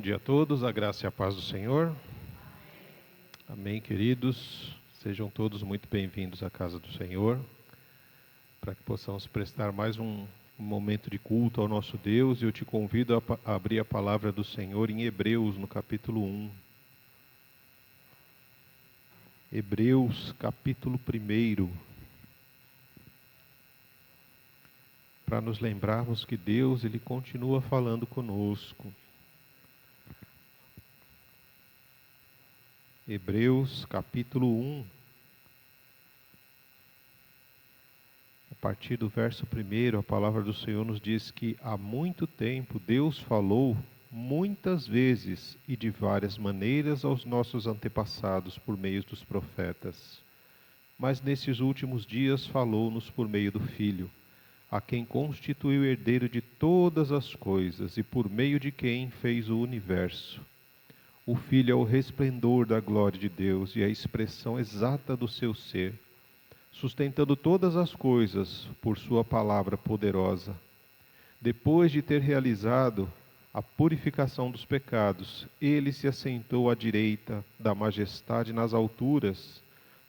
dia a todos, a graça e a paz do Senhor. Amém, queridos. Sejam todos muito bem-vindos à casa do Senhor, para que possamos prestar mais um momento de culto ao nosso Deus. E eu te convido a abrir a palavra do Senhor em Hebreus, no capítulo 1. Hebreus, capítulo 1. Para nos lembrarmos que Deus, Ele continua falando conosco. Hebreus, capítulo 1. A partir do verso 1, a palavra do Senhor nos diz que há muito tempo Deus falou muitas vezes e de várias maneiras aos nossos antepassados por meio dos profetas. Mas nesses últimos dias falou-nos por meio do Filho, a quem constituiu herdeiro de todas as coisas e por meio de quem fez o universo. O Filho é o resplendor da glória de Deus e a expressão exata do seu ser, sustentando todas as coisas por sua palavra poderosa. Depois de ter realizado a purificação dos pecados, ele se assentou à direita da majestade nas alturas,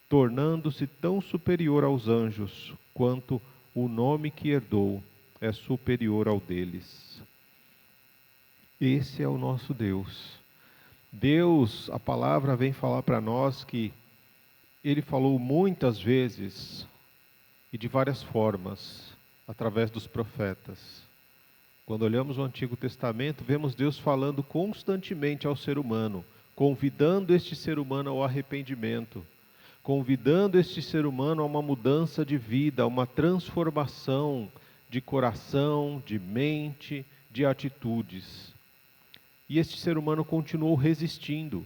tornando-se tão superior aos anjos, quanto o nome que herdou é superior ao deles. Esse é o nosso Deus. Deus, a palavra vem falar para nós que Ele falou muitas vezes e de várias formas, através dos profetas. Quando olhamos o Antigo Testamento, vemos Deus falando constantemente ao ser humano, convidando este ser humano ao arrependimento, convidando este ser humano a uma mudança de vida, a uma transformação de coração, de mente, de atitudes. E este ser humano continuou resistindo.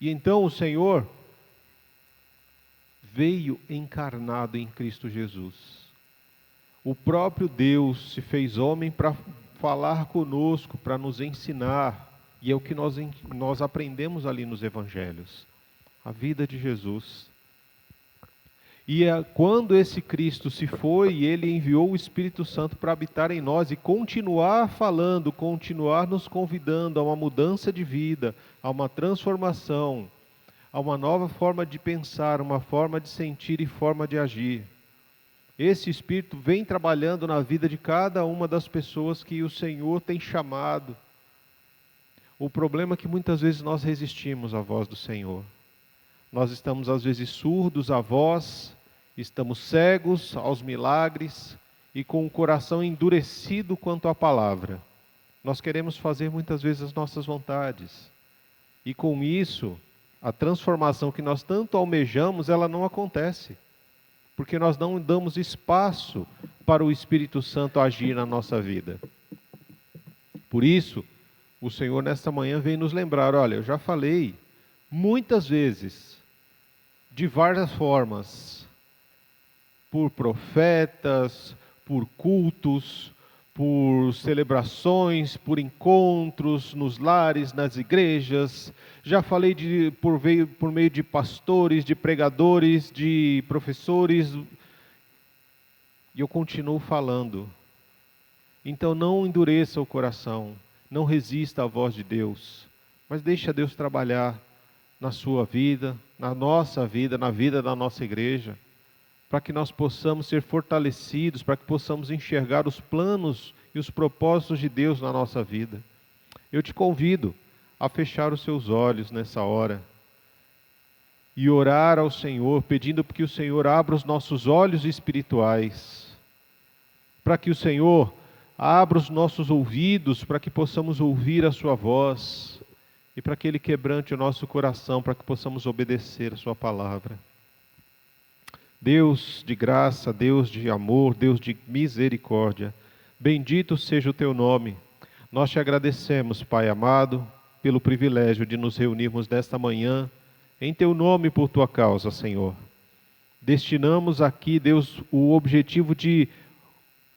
E então o Senhor veio encarnado em Cristo Jesus. O próprio Deus se fez homem para falar conosco, para nos ensinar. E é o que nós aprendemos ali nos Evangelhos. A vida de Jesus. E quando esse Cristo se foi, Ele enviou o Espírito Santo para habitar em nós e continuar falando, continuar nos convidando a uma mudança de vida, a uma transformação, a uma nova forma de pensar, uma forma de sentir e forma de agir. Esse Espírito vem trabalhando na vida de cada uma das pessoas que o Senhor tem chamado. O problema é que muitas vezes nós resistimos à voz do Senhor. Nós estamos às vezes surdos à voz, estamos cegos aos milagres e com o coração endurecido quanto à palavra. Nós queremos fazer muitas vezes as nossas vontades. E com isso, a transformação que nós tanto almejamos, ela não acontece. Porque nós não damos espaço para o Espírito Santo agir na nossa vida. Por isso, o Senhor nesta manhã vem nos lembrar, olha, eu já falei muitas vezes, de várias formas, por profetas, por cultos, por celebrações, por encontros nos lares, nas igrejas. Já falei por meio de pastores, de pregadores, de professores, e eu continuo falando. Então não endureça o coração, não resista à voz de Deus, mas deixa Deus trabalhar na sua vida, na nossa vida, na vida da nossa igreja, para que nós possamos ser fortalecidos, para que possamos enxergar os planos e os propósitos de Deus na nossa vida. Eu te convido a fechar os seus olhos nessa hora e orar ao Senhor, pedindo que o Senhor abra os nossos olhos espirituais, para que o Senhor abra os nossos ouvidos, para que possamos ouvir a sua voz, e para que Ele quebrante o nosso coração, para que possamos obedecer a sua palavra. Deus de graça, Deus de amor, Deus de misericórdia, bendito seja o teu nome. Nós te agradecemos, Pai amado, pelo privilégio de nos reunirmos nesta manhã, em teu nome e por tua causa, Senhor. Destinamos aqui, Deus, o objetivo de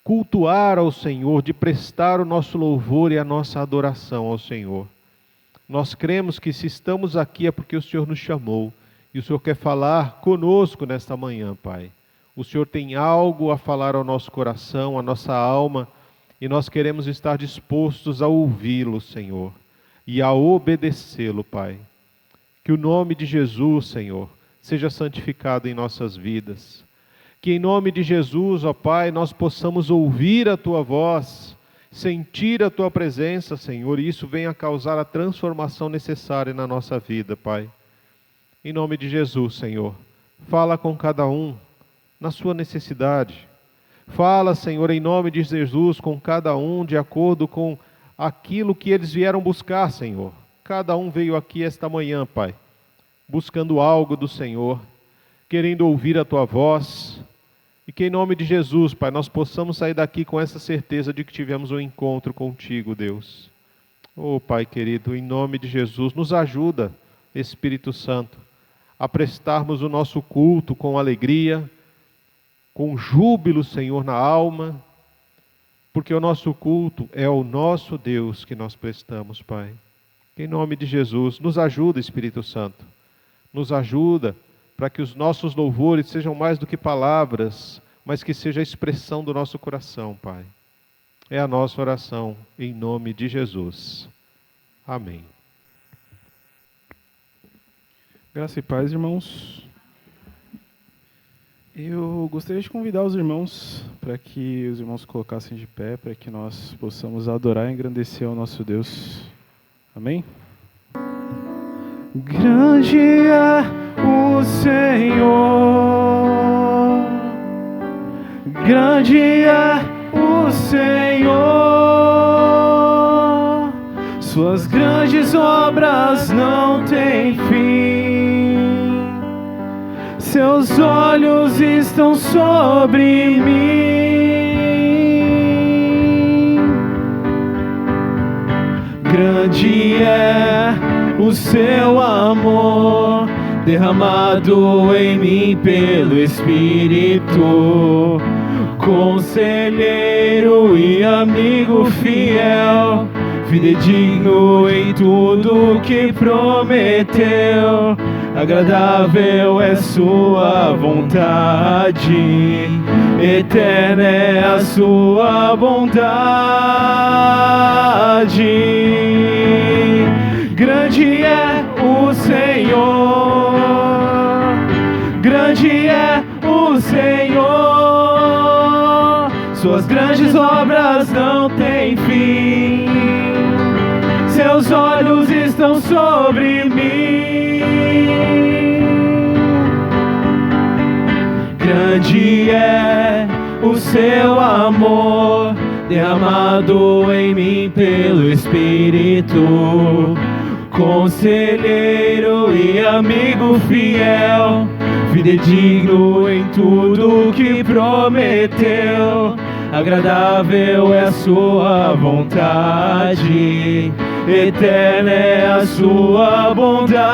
cultuar ao Senhor, de prestar o nosso louvor e a nossa adoração ao Senhor. Nós cremos que se estamos aqui é porque o Senhor nos chamou. E o Senhor quer falar conosco nesta manhã, Pai. O Senhor tem algo a falar ao nosso coração, à nossa alma. E nós queremos estar dispostos a ouvi-lo, Senhor. e a obedecê-lo, Pai. Que o nome de Jesus, Senhor, seja santificado em nossas vidas. Que em nome de Jesus, ó Pai, nós possamos ouvir a Tua voz, sentir a Tua presença, Senhor, e isso venha causar a transformação necessária na nossa vida, Pai. Em nome de Jesus, Senhor, fala com cada um na sua necessidade. Fala, Senhor, em nome de Jesus, com cada um de acordo com aquilo que eles vieram buscar, Senhor. Cada um veio aqui esta manhã, Pai, buscando algo do Senhor, querendo ouvir a Tua voz, e que em nome de Jesus, Pai, nós possamos sair daqui com essa certeza de que tivemos um encontro contigo, Deus. Oh, Pai querido, em nome de Jesus, nos ajuda, Espírito Santo, a prestarmos o nosso culto com alegria, com júbilo, Senhor, na alma, porque o nosso culto é o nosso Deus que nós prestamos, Pai. Em nome de Jesus, nos ajuda, Espírito Santo, nos ajuda para que os nossos louvores sejam mais do que palavras, mas que seja a expressão do nosso coração, Pai. É a nossa oração, em nome de Jesus. Amém. Graça e paz, irmãos. Eu gostaria de convidar os irmãos para que os irmãos se colocassem de pé, para que nós possamos adorar e engrandecer ao nosso Deus. Amém? Grande é o Senhor, grande é o Senhor, suas grandes obras não têm fim, seus olhos estão sobre mim. Grande é o seu amor, derramado em mim pelo Espírito, conselheiro e amigo fiel, fidedigno em tudo que prometeu, agradável é sua vontade, eterna é a sua bondade. Grande é o Senhor, grande é o Senhor, suas grandes obras não têm fim, seus olhos estão sobre mim. Grande é o seu amor, derramado em mim pelo Espírito, conselheiro e amigo fiel, fidedigno em tudo que prometeu, agradável é a sua vontade, eterna é a sua bondade.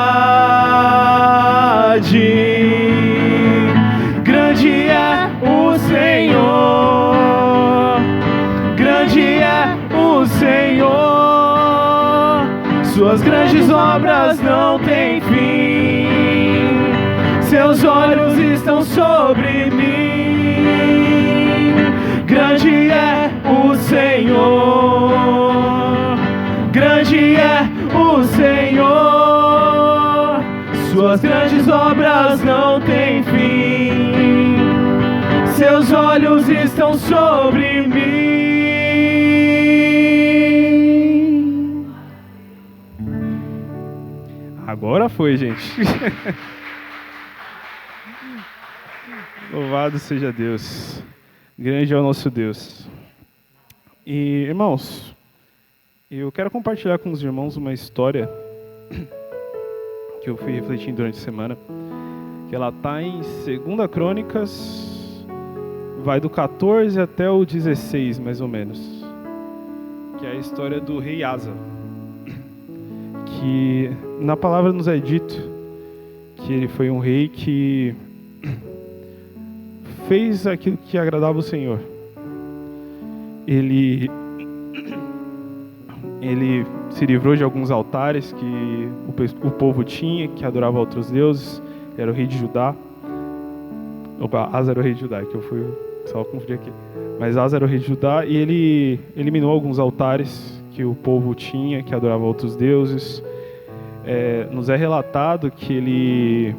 Grande é o Senhor, grande é o Senhor, suas grandes obras não têm fim, seus olhos estão sobre mim. Grande é o Senhor, grande é o Senhor, suas grandes obras não têm fim, seus olhos estão sobre mim. Agora foi, gente. Louvado seja Deus. Grande é o nosso Deus. E, irmãos, eu quero compartilhar com os irmãos uma história que eu fui refletindo durante a semana, que ela está em 2 Crônicas, vai do 14 até o 16, mais ou menos, que é a história do rei Asa, que na palavra nos é dito que ele foi um rei que fez aquilo que agradava o Senhor. Ele se livrou de alguns altares que o povo tinha, que adorava outros deuses. Ele era o rei de Judá. Asa era o rei de Judá, que eu fui só confundir aqui. Mas Asa era o rei de Judá e ele eliminou alguns altares que o povo tinha, que adorava outros deuses. Nos é relatado que ele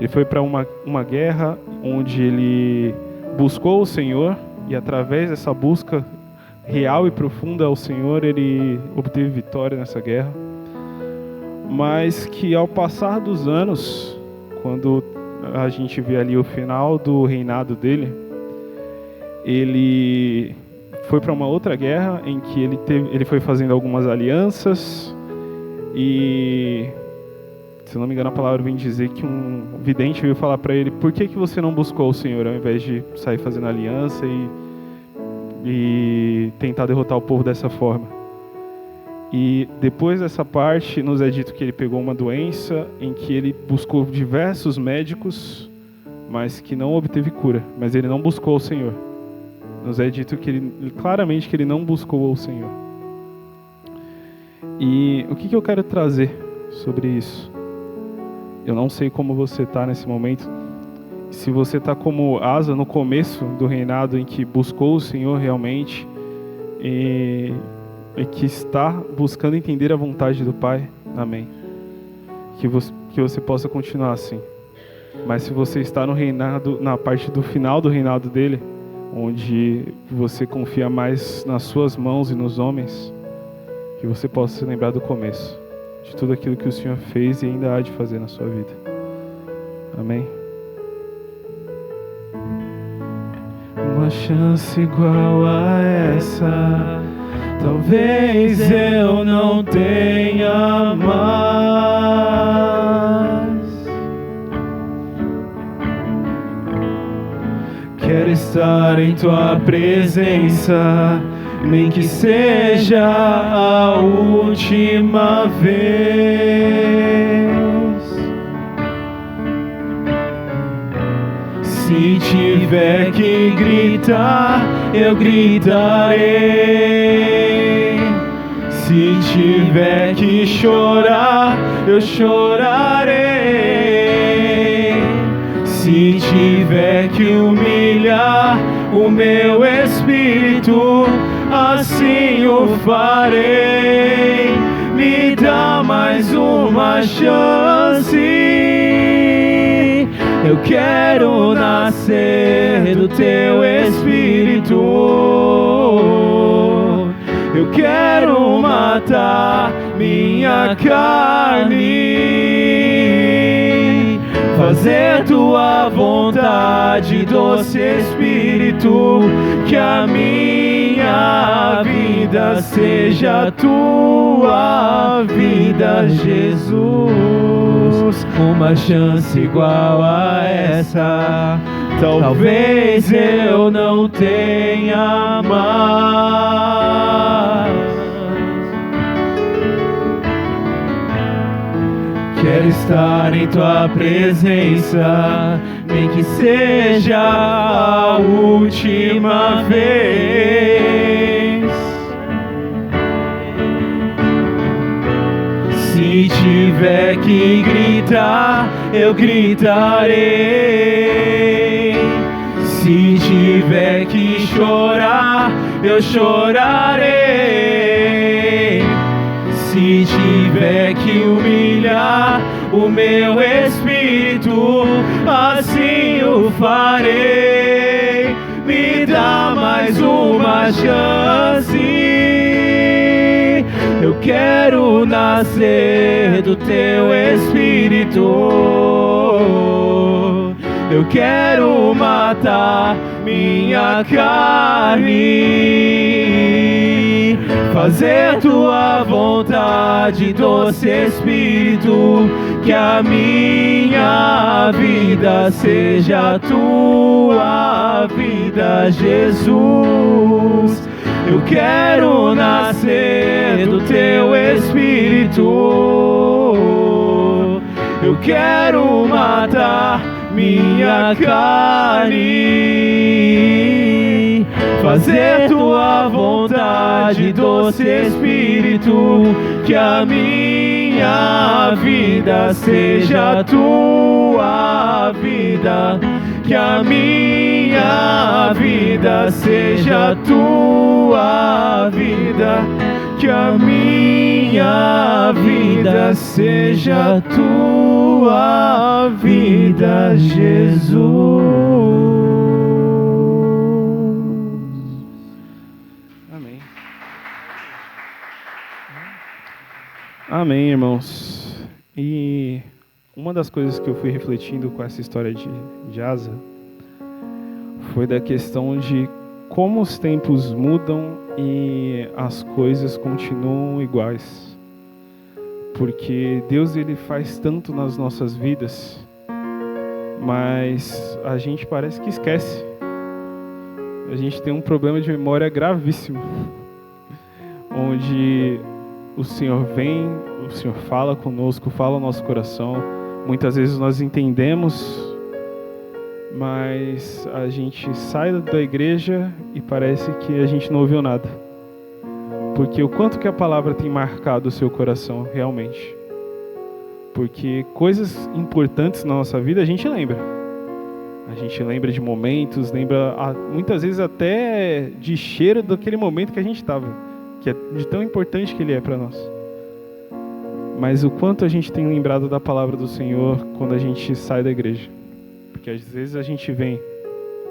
foi para uma guerra onde ele buscou o Senhor, e através dessa busca real e profunda ao Senhor, ele obteve vitória nessa guerra. Mas que ao passar dos anos, quando a gente vê ali o final do reinado dele, ele foi para uma outra guerra em que ele foi fazendo algumas alianças, e, se não me engano, a palavra vem dizer que um vidente veio falar para ele: por que você não buscou o Senhor ao invés de sair fazendo aliança e tentar derrotar o povo dessa forma? E depois dessa parte, nos é dito que ele pegou uma doença em que ele buscou diversos médicos, mas que não obteve cura. Mas ele não buscou o Senhor. Nos é dito que claramente que ele não buscou o Senhor. E o que eu quero trazer sobre isso? Eu não sei como você está nesse momento. Se você está como Asa no começo do reinado, em que buscou o Senhor realmente e que está buscando entender a vontade do Pai, amém. Que você possa continuar assim. Mas se você está no reinado, na parte do final do reinado dele, onde você confia mais nas suas mãos e nos homens, que você possa se lembrar do começo, de tudo aquilo que o Senhor fez e ainda há de fazer na sua vida. Amém. Uma chance igual a essa, talvez eu não tenha mais. Quero estar em tua presença, nem que seja a última vez. Se tiver que gritar, eu gritarei. Se tiver que chorar, eu chorarei. Se tiver que humilhar o meu espírito, assim o farei. Me dá mais uma chance. Eu quero nascer do teu espírito. Eu quero matar minha carne, fazer tua vontade, doce Espírito. Que a minha vida seja tua vida, Jesus. Uma chance igual a essa, talvez eu não tenha mais. Quero estar em tua presença, nem que seja a última vez. Se tiver que gritar, eu gritarei. Se tiver que chorar, eu chorarei. Se tiver que humilhar o meu espírito, assim o farei. Me dá mais uma chance. Eu quero nascer do teu espírito. Eu quero matar minha carne, fazer tua vontade, doce Espírito. Que a minha vida seja tua vida, Jesus. Eu quero nascer do teu Espírito. Eu quero matar minha carne, fazer tua vontade, doce Espírito. Que a minha vida seja tua vida. Que a minha vida seja tua vida, Jesus. Eu quero nascer do teu Espírito. Eu quero matar minha carne, fazer tua vontade, doce Espírito. Que a minha vida seja tua vida, Jesus. Eu quero nascer do teu Espírito. Eu quero matar minha carne, fazer tua vontade, doce Espírito. Que a minha vida seja tua vida. Que a minha vida seja tua tua vida, que a minha vida seja tua vida, Jesus. Amém. Amém, irmãos. E uma das coisas que eu fui refletindo com essa história de Asa foi da questão de como os tempos mudam e as coisas continuam iguais. Porque Deus, ele faz tanto nas nossas vidas, mas a gente parece que esquece. A gente tem um problema de memória gravíssimo, onde o Senhor vem, o Senhor fala conosco, fala ao nosso coração. Muitas vezes nós entendemos, mas a gente sai da igreja e parece que a gente não ouviu nada. Porque o quanto que a palavra tem marcado o seu coração realmente. Porque coisas importantes na nossa vida a gente lembra. A gente lembra de momentos, lembra muitas vezes até de cheiro daquele momento que a gente estava. Que é de tão importante que ele é para nós. Mas o quanto a gente tem lembrado da palavra do Senhor quando a gente sai da igreja. Porque às vezes a gente vem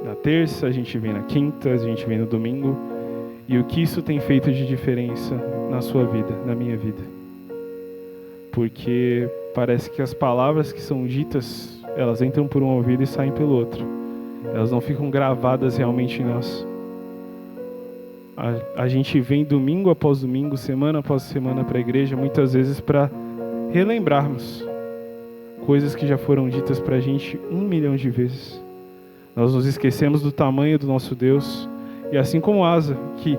na terça, a gente vem na quinta, a gente vem no domingo. E o que isso tem feito de diferença na sua vida, na minha vida? Porque parece que as palavras que são ditas, elas entram por um ouvido e saem pelo outro. Elas não ficam gravadas realmente em nós. A gente vem domingo após domingo, semana após semana para a igreja, muitas vezes para relembrarmos coisas que já foram ditas para a gente 1 milhão de vezes. Nós nos esquecemos do tamanho do nosso Deus. E assim como Asa, que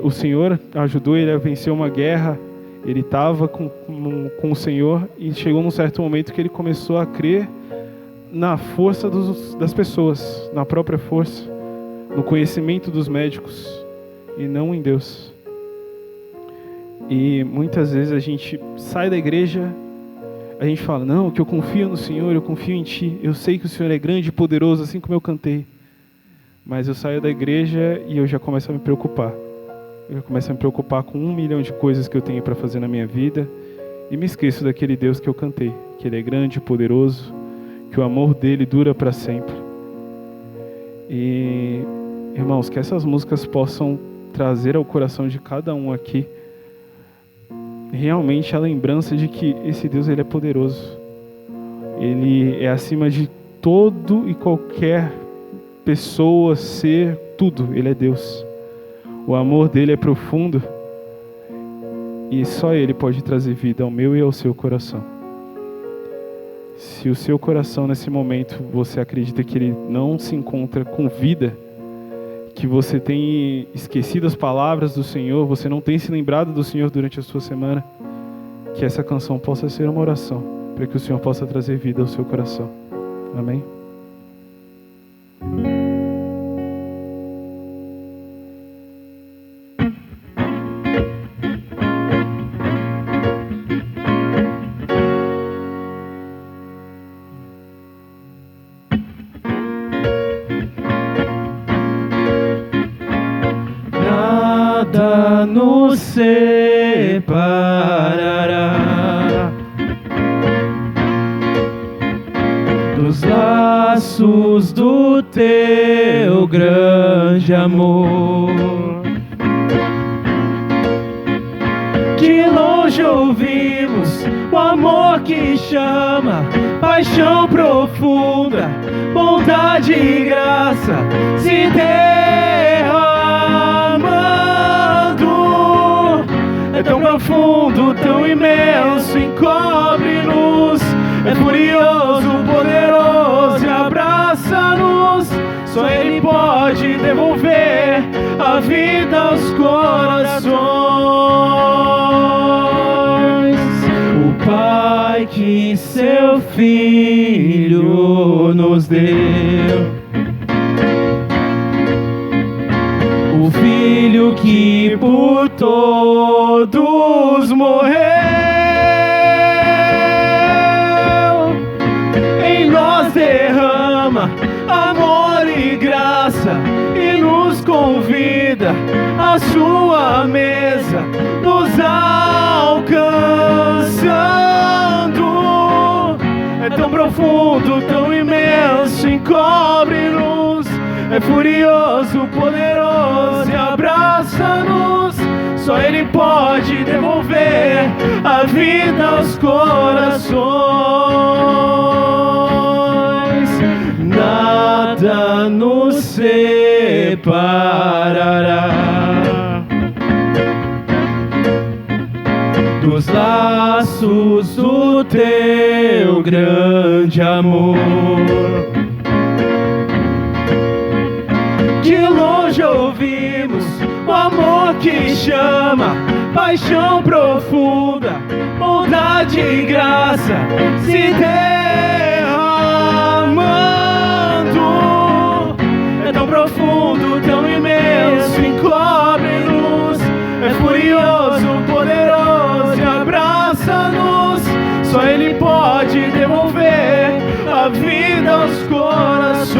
o Senhor ajudou ele a vencer uma guerra, ele estava com o Senhor e chegou num certo momento que ele começou a crer na força das pessoas, na própria força, no conhecimento dos médicos e não em Deus. E muitas vezes a gente sai da igreja, a gente fala, não, que eu confio no Senhor, eu confio em Ti, eu sei que o Senhor é grande e poderoso, assim como eu cantei. Mas eu saio da igreja e eu já começo a me preocupar. Eu já começo a me preocupar com 1 milhão de coisas que eu tenho para fazer na minha vida e me esqueço daquele Deus que eu cantei, que Ele é grande e poderoso, que o amor dEle dura para sempre. E, irmãos, que essas músicas possam trazer ao coração de cada um aqui realmente a lembrança de que esse Deus, Ele é poderoso. Ele é acima de todo e qualquer pessoa, ser, tudo. Ele é Deus. O amor dele é profundo e só Ele pode trazer vida ao meu e ao seu coração. Se o seu coração nesse momento você acredita que ele não se encontra com vida, que você tem esquecido as palavras do Senhor, você não tem se lembrado do Senhor durante a sua semana, que essa canção possa ser uma oração para que o Senhor possa trazer vida ao seu coração. Amém? Nada nos separará dos laços do teu grande amor. De longe ouvimos o amor que chama, paixão profunda, bondade e graça se derramando. É tão profundo, tão imenso, encobre-nos. É furioso, poderoso e abraça-nos. Só Ele pode devolver a vida aos corações. O Pai que seu Filho nos deu, o Filho que por todos morreu, em nós derrama amor e graça e nos convida convida à sua mesa, nos alcançando. É tão profundo, tão imenso, encobre-nos. É furioso, poderoso e abraça-nos. Só Ele pode devolver a vida aos corações. Nada nos separará dos laços do teu grande amor. De longe ouvimos o amor que chama, paixão profunda, bondade e graça se derramando. É tão profundo, tão imenso, encobre-nos. É furioso, poderoso e abraça-nos. Só Ele pode devolver a vida aos corações.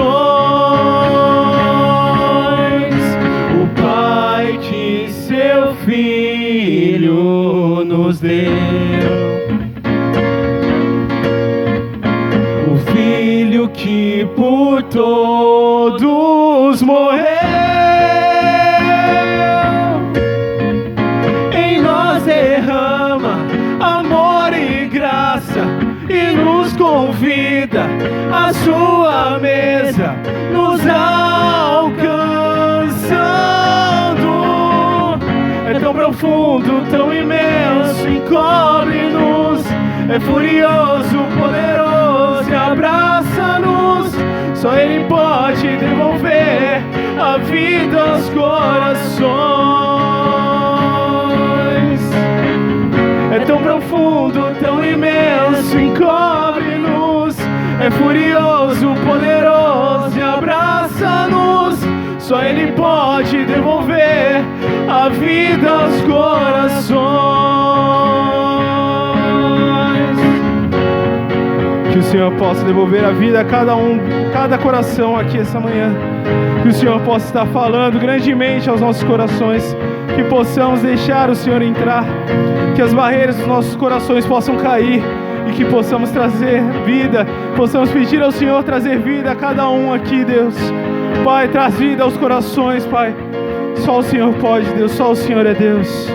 O Pai que seu Filho nos deu, o Filho que por todos morreu, em nós derrama amor e graça e nos convida à sua mesa, nos alcançando. É tão profundo, tão imenso, encobre-nos. É furioso, poderoso e abraça-nos. Só Ele pode devolver a vida aos corações. É tão profundo, tão imenso, encobre-nos. É furioso, poderoso e abraça-nos. Só Ele pode devolver a vida aos corações. Que o Senhor possa devolver a vida a cada coração aqui essa manhã. Que o Senhor possa estar falando grandemente aos nossos corações. Que possamos deixar o Senhor entrar. Que as barreiras dos nossos corações possam cair. E que possamos trazer vida. Possamos pedir ao Senhor trazer vida a cada um aqui, Deus. Pai, traz vida aos corações, Pai. Só o Senhor pode, Deus. Só o Senhor é Deus.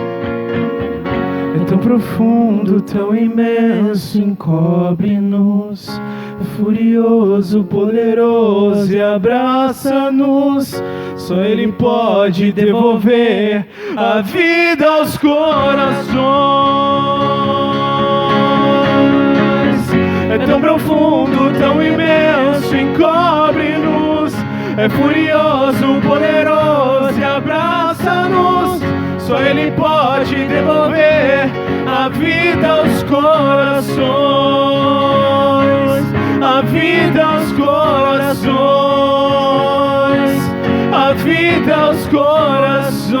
É tão profundo, tão imenso, encobre-nos. É furioso, poderoso e abraça-nos. Só Ele pode devolver a vida aos corações. É tão profundo, tão imenso, encobre-nos. É furioso, poderoso e abraça-nos. Só Ele pode devolver a vida aos corações. A vida aos corações. A vida aos corações.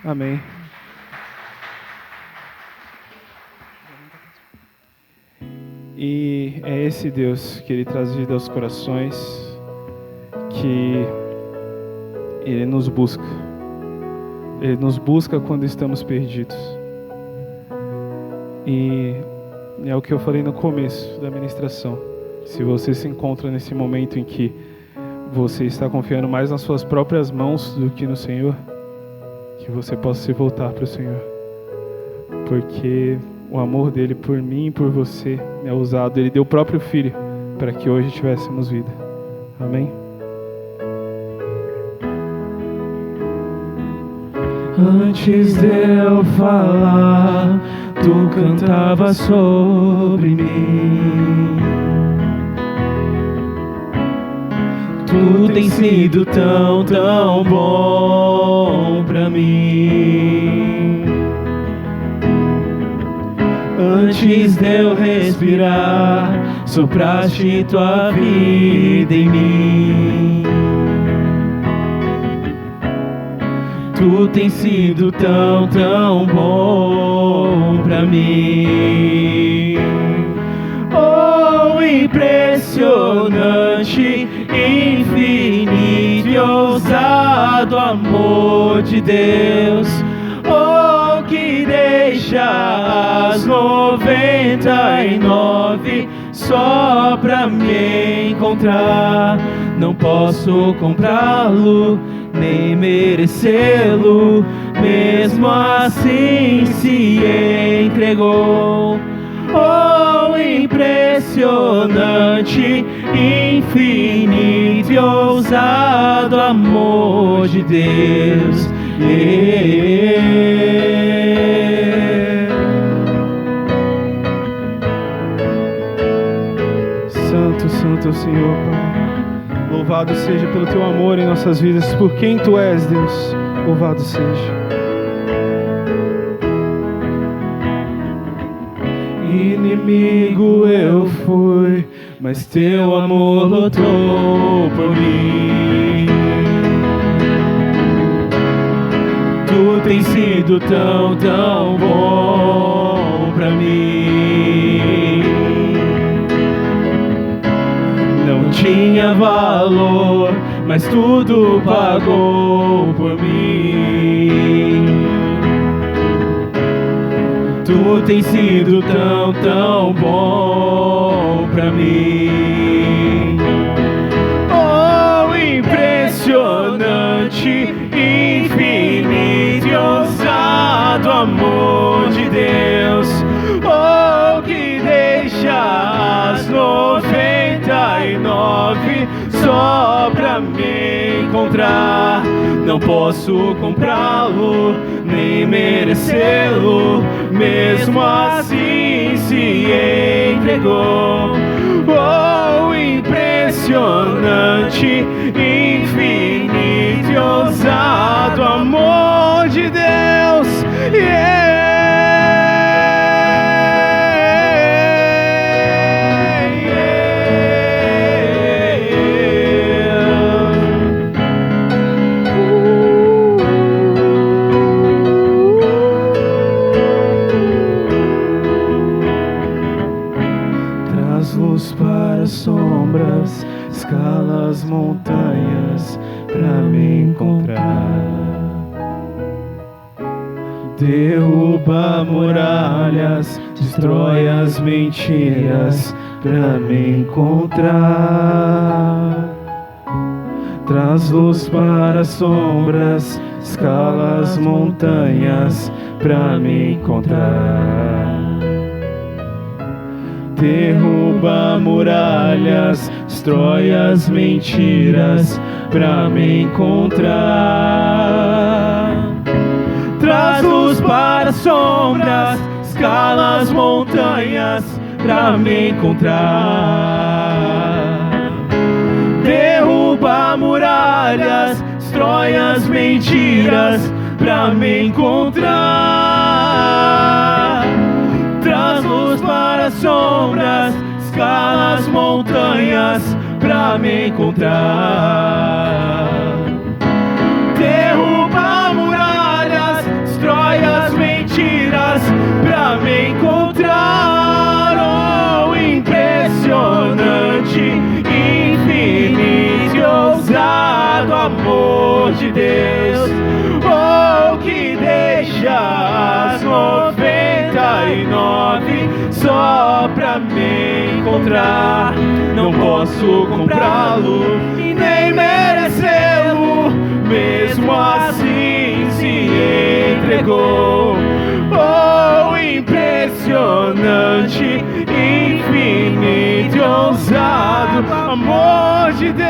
Amém. E é esse Deus que Ele traz vida aos corações, que Ele nos busca. Ele nos busca quando estamos perdidos. E é o que eu falei no começo da ministração. Se você se encontra nesse momento em que você está confiando mais nas suas próprias mãos do que no Senhor, que você possa se voltar para o Senhor. Porque o amor dele por mim e por você é usado. Ele deu o próprio Filho para que hoje tivéssemos vida. Amém? Antes de eu falar, tu cantava sobre mim. Tu tem sido tão, tão bom pra mim. Antes de eu respirar, sopraste tua vida em mim. Tu tem sido tão, tão bom pra mim. Oh, e impressionante, infinito e ousado amor de Deus, oh, que deixa as 99 só pra me encontrar. Não posso comprá-lo, nem merecê-lo, mesmo assim se entregou. Oh, impressionante, infinito e ousado amor de Deus. Santo, santo é o Senhor, Pai. Louvado seja pelo Teu amor em nossas vidas, por quem Tu és, Deus. Louvado seja. Inimigo eu fui, mas Teu amor lutou por mim. Tu tens sido tão, tão bom pra mim. Não tinha valor, mas tudo pagou por mim. Tu tens sido tão, tão bom pra mim. Oh, impressionante, infinito e ousado amor de Deus, oh, que deixa as 99 só pra me encontrar. Não posso comprá-lo, nem merecê-lo, mesmo assim se entregou. Oh, impressionante, infinito e ousado amor de Deus. Sombras, escala as montanhas pra me encontrar. Derruba muralhas, destrói as mentiras pra me encontrar. Traz luz para as sombras, escala as montanhas pra me encontrar. Derruba muralhas, destrói as mentiras pra me encontrar. Traz luz para as sombras, escala as montanhas pra me encontrar. Derruba muralhas, destrói as mentiras pra me encontrar. Traz luz para as sombras, escala as montanhas pra me encontrar. Derruba muralhas, destrói as mentiras pra me encontrar. Oh, impressionante, infinito e ousado amor de Deus, oh, que deixa as 99 só pra me encontrar. Não posso comprá-lo e nem merecê-lo, mesmo assim se entregou. Oh, impressionante, infinito e ousado amor de Deus.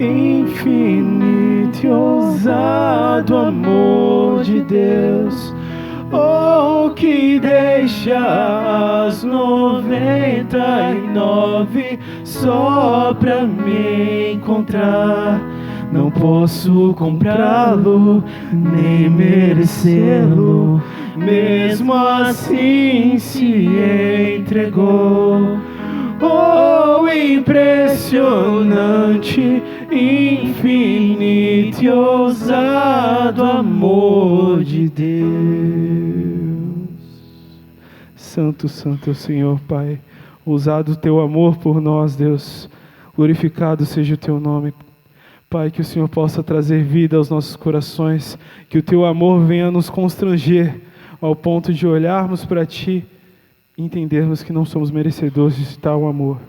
Infinito e ousado amor de Deus, oh, que deixa as 99 só pra me encontrar. não posso comprá-lo, nem merecê-lo, mesmo assim se entregou. Oh, impressionante, infinito e ousado amor de Deus. Santo, santo é o Senhor, Pai. Ousado o teu amor por nós, Deus. Glorificado seja o teu nome. Pai, que o Senhor possa trazer vida aos nossos corações, que o teu amor venha nos constranger ao ponto de olharmos para ti e entendermos que não somos merecedores de tal amor.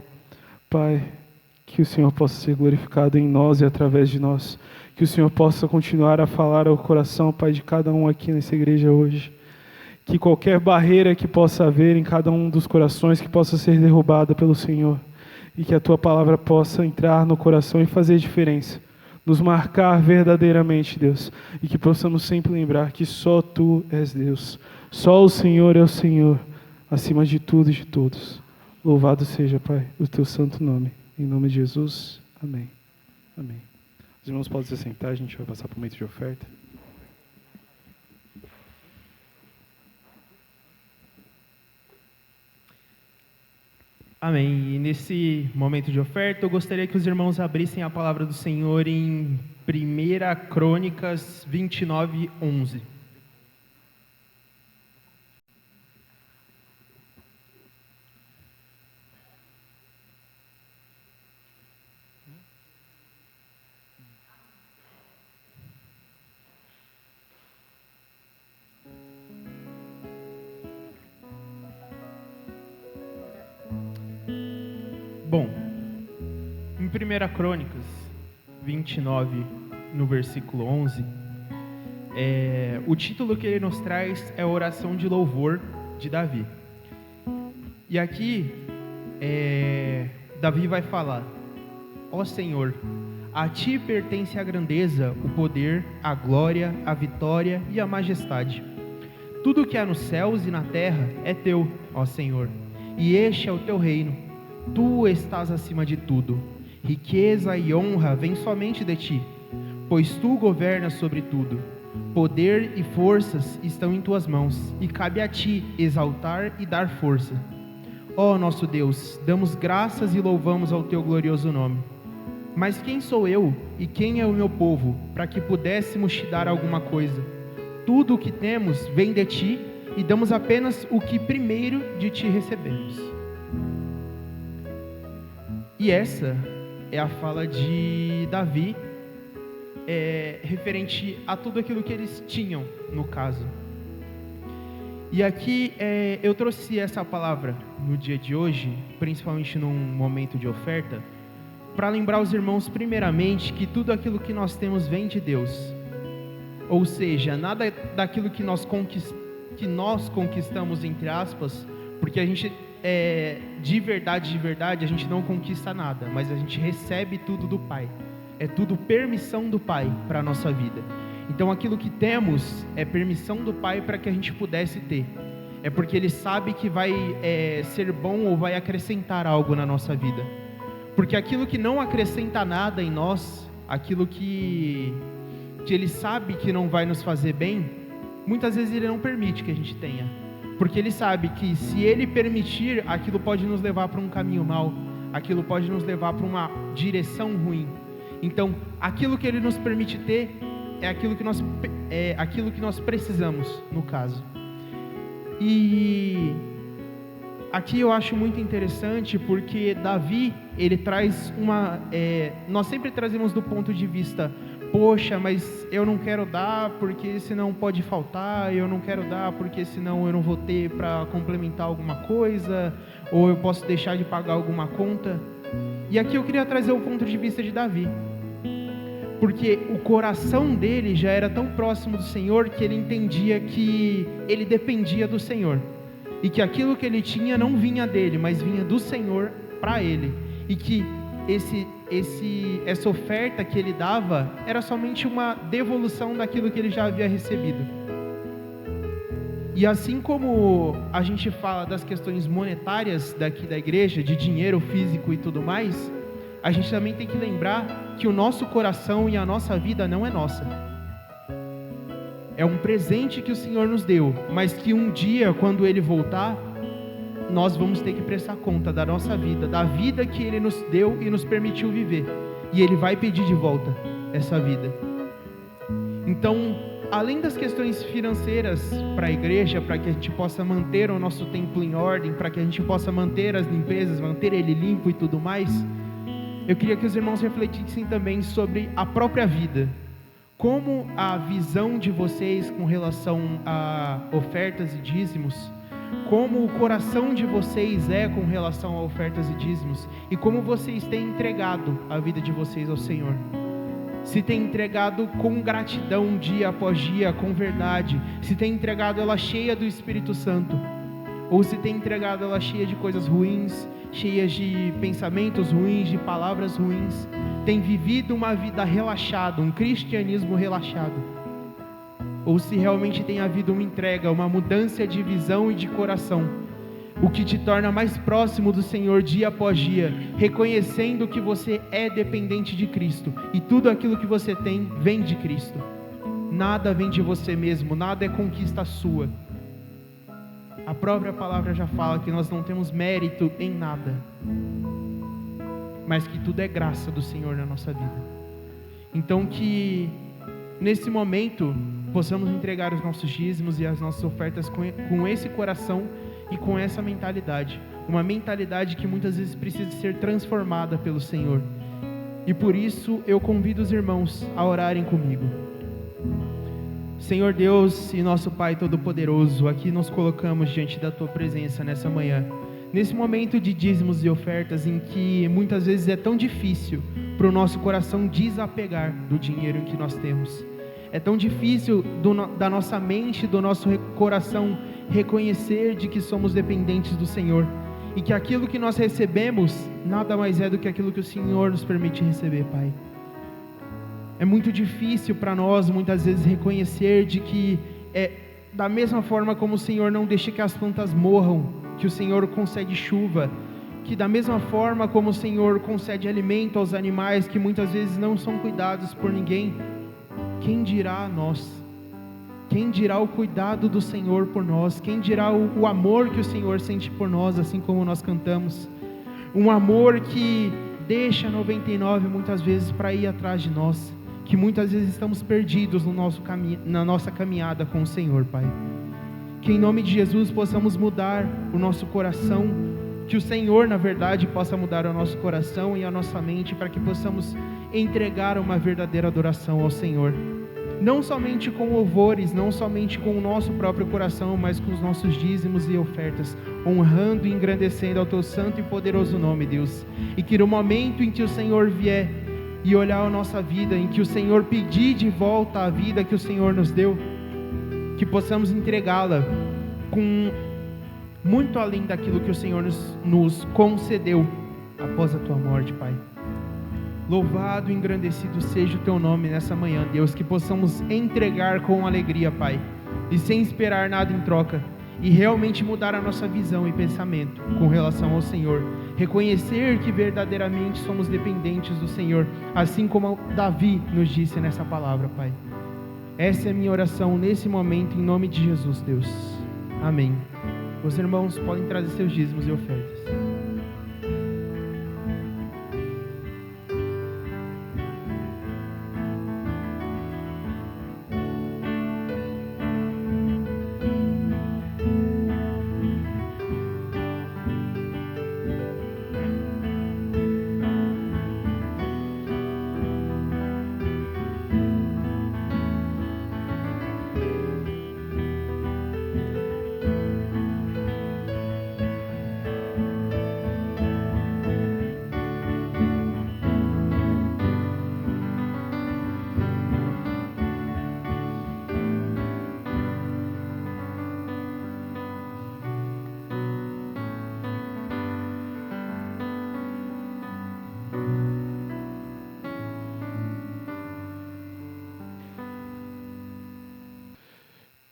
Pai, que o Senhor possa ser glorificado em nós e através de nós, que o Senhor possa continuar a falar ao coração, Pai, de cada um aqui nessa igreja hoje, que qualquer barreira que possa haver em cada um dos corações, que possa ser derrubada pelo Senhor, e que a tua palavra possa entrar no coração e fazer diferença, nos marcar verdadeiramente, Deus, e que possamos sempre lembrar que só Tu és Deus, só o Senhor é o Senhor, acima de tudo e de todos. Louvado seja, Pai, o Teu santo nome. Em nome de Jesus, amém. Amém. Os irmãos podem se sentar, a gente vai passar para o momento de oferta. Amém. E nesse momento de oferta, eu gostaria que os irmãos abrissem a palavra do Senhor em 1 Crônicas 29, 11. Bom, em 1 Crônicas 29, no versículo 11, o título que ele nos traz é a oração de louvor de Davi. E aqui, Davi vai falar: ó Senhor, a Ti pertence a grandeza, o poder, a glória, a vitória e a majestade. Tudo que há nos céus e na terra é Teu, ó Senhor, e este é o Teu reino. Tu estás acima de tudo. Riqueza e honra vêm somente de Ti, pois Tu governas sobre tudo. Poder e forças estão em Tuas mãos, e cabe a Ti exaltar e dar força. Ó nosso Deus, damos graças e louvamos ao Teu glorioso nome. Mas quem sou eu e quem é o meu povo, para que pudéssemos Te dar alguma coisa? Tudo o que temos vem de Ti, e damos apenas o que primeiro de Ti recebemos. E essa é a fala de Davi, referente a tudo aquilo que eles tinham, no caso. E aqui eu trouxe essa palavra no dia de hoje, principalmente num momento de oferta, para lembrar os irmãos, primeiramente, que tudo aquilo que nós temos vem de Deus. Ou seja, nada daquilo que nós conquistamos, entre aspas, porque a gente... de verdade, a gente não conquista nada, mas a gente recebe tudo do Pai. É tudo permissão do Pai para a nossa vida. Então aquilo que temos é permissão do Pai para que a gente pudesse ter. É porque Ele sabe que vai ser bom ou vai acrescentar algo na nossa vida. Porque aquilo que não acrescenta nada em nós, aquilo que Ele sabe que não vai nos fazer bem, muitas vezes Ele não permite que a gente tenha. Porque Ele sabe que se Ele permitir, aquilo pode nos levar para um caminho mau, aquilo pode nos levar para uma direção ruim. Então, aquilo que Ele nos permite ter é aquilo que nós precisamos, no caso. E aqui eu acho muito interessante porque Davi, ele traz nós sempre trazemos do ponto de vista: poxa, mas eu não quero dar porque senão pode faltar, eu não quero dar porque senão eu não vou ter para complementar alguma coisa, ou eu posso deixar de pagar alguma conta. E aqui eu queria trazer o ponto de vista de Davi, porque o coração dele já era tão próximo do Senhor que ele entendia que ele dependia do Senhor, e que aquilo que ele tinha não vinha dele, mas vinha do Senhor para ele, e que essa oferta que ele dava era somente uma devolução daquilo que ele já havia recebido. E assim como a gente fala das questões monetárias daqui da igreja, de dinheiro físico e tudo mais, a gente também tem que lembrar que o nosso coração e a nossa vida não é nossa. É um presente que o Senhor nos deu, mas que um dia, quando Ele voltar, nós vamos ter que prestar conta da nossa vida, da vida que Ele nos deu e nos permitiu viver. E Ele vai pedir de volta essa vida. Então, além das questões financeiras para a igreja, para que a gente possa manter o nosso templo em ordem, para que a gente possa manter as limpezas, manter ele limpo e tudo mais, eu queria que os irmãos refletissem também sobre a própria vida. Como a visão de vocês com relação a ofertas e dízimos, como o coração de vocês é com relação a ofertas e dízimos, e como vocês têm entregado a vida de vocês ao Senhor. Se tem entregado com gratidão dia após dia, com verdade, se tem entregado ela cheia do Espírito Santo, ou se tem entregado ela cheia de coisas ruins, cheias de pensamentos ruins, de palavras ruins, tem vivido uma vida relaxada, um cristianismo relaxado, ou se realmente tem havido uma entrega, uma mudança de visão e de coração, o que te torna mais próximo do Senhor dia após dia, reconhecendo que você é dependente de Cristo, e tudo aquilo que você tem vem de Cristo. Nada vem de você mesmo, nada é conquista sua. A própria palavra já fala que nós não temos mérito em nada, mas que tudo é graça do Senhor na nossa vida. Então que nesse momento possamos entregar os nossos dízimos e as nossas ofertas com esse coração e com essa mentalidade, uma mentalidade que muitas vezes precisa ser transformada pelo Senhor. E por isso eu convido os irmãos a orarem comigo. Senhor Deus e nosso Pai Todo-Poderoso, aqui nos colocamos diante da Tua presença nessa manhã, nesse momento de dízimos e ofertas em que muitas vezes é tão difícil para o nosso coração desapegar do dinheiro que nós temos. É tão difícil da nossa mente, do nosso coração reconhecer de que somos dependentes do Senhor e que aquilo que nós recebemos nada mais é do que aquilo que o Senhor nos permite receber, Pai. É muito difícil para nós muitas vezes reconhecer de que da mesma forma como o Senhor não deixa que as plantas morram, que o Senhor concede chuva, que da mesma forma como o Senhor concede alimento aos animais que muitas vezes não são cuidados por ninguém, quem dirá a nós? Quem dirá o cuidado do Senhor por nós? Quem dirá o amor que o Senhor sente por nós, assim como nós cantamos? Um amor que deixa 99 muitas vezes para ir atrás de nós, que muitas vezes estamos perdidos na nossa caminhada com o Senhor, Pai. Que em nome de Jesus possamos mudar o nosso coração, que o Senhor, na verdade, possa mudar o nosso coração e a nossa mente, para que possamos entregar uma verdadeira adoração ao Senhor. Não somente com louvores, não somente com o nosso próprio coração, mas com os nossos dízimos e ofertas, honrando e engrandecendo ao Teu santo e poderoso nome, Deus. E que no momento em que o Senhor vier e olhar a nossa vida, em que o Senhor pedir de volta a vida que o Senhor nos deu, que possamos entregá-la com muito além daquilo que o Senhor nos concedeu após a Tua morte, Pai. Louvado e engrandecido seja o Teu nome nessa manhã, Deus, que possamos entregar com alegria, Pai, e sem esperar nada em troca, e realmente mudar a nossa visão e pensamento com relação ao Senhor, reconhecer que verdadeiramente somos dependentes do Senhor, assim como Davi nos disse nessa palavra, Pai. Essa é a minha oração nesse momento, em nome de Jesus, Deus. Amém. Os irmãos podem trazer seus dízimos e ofertas.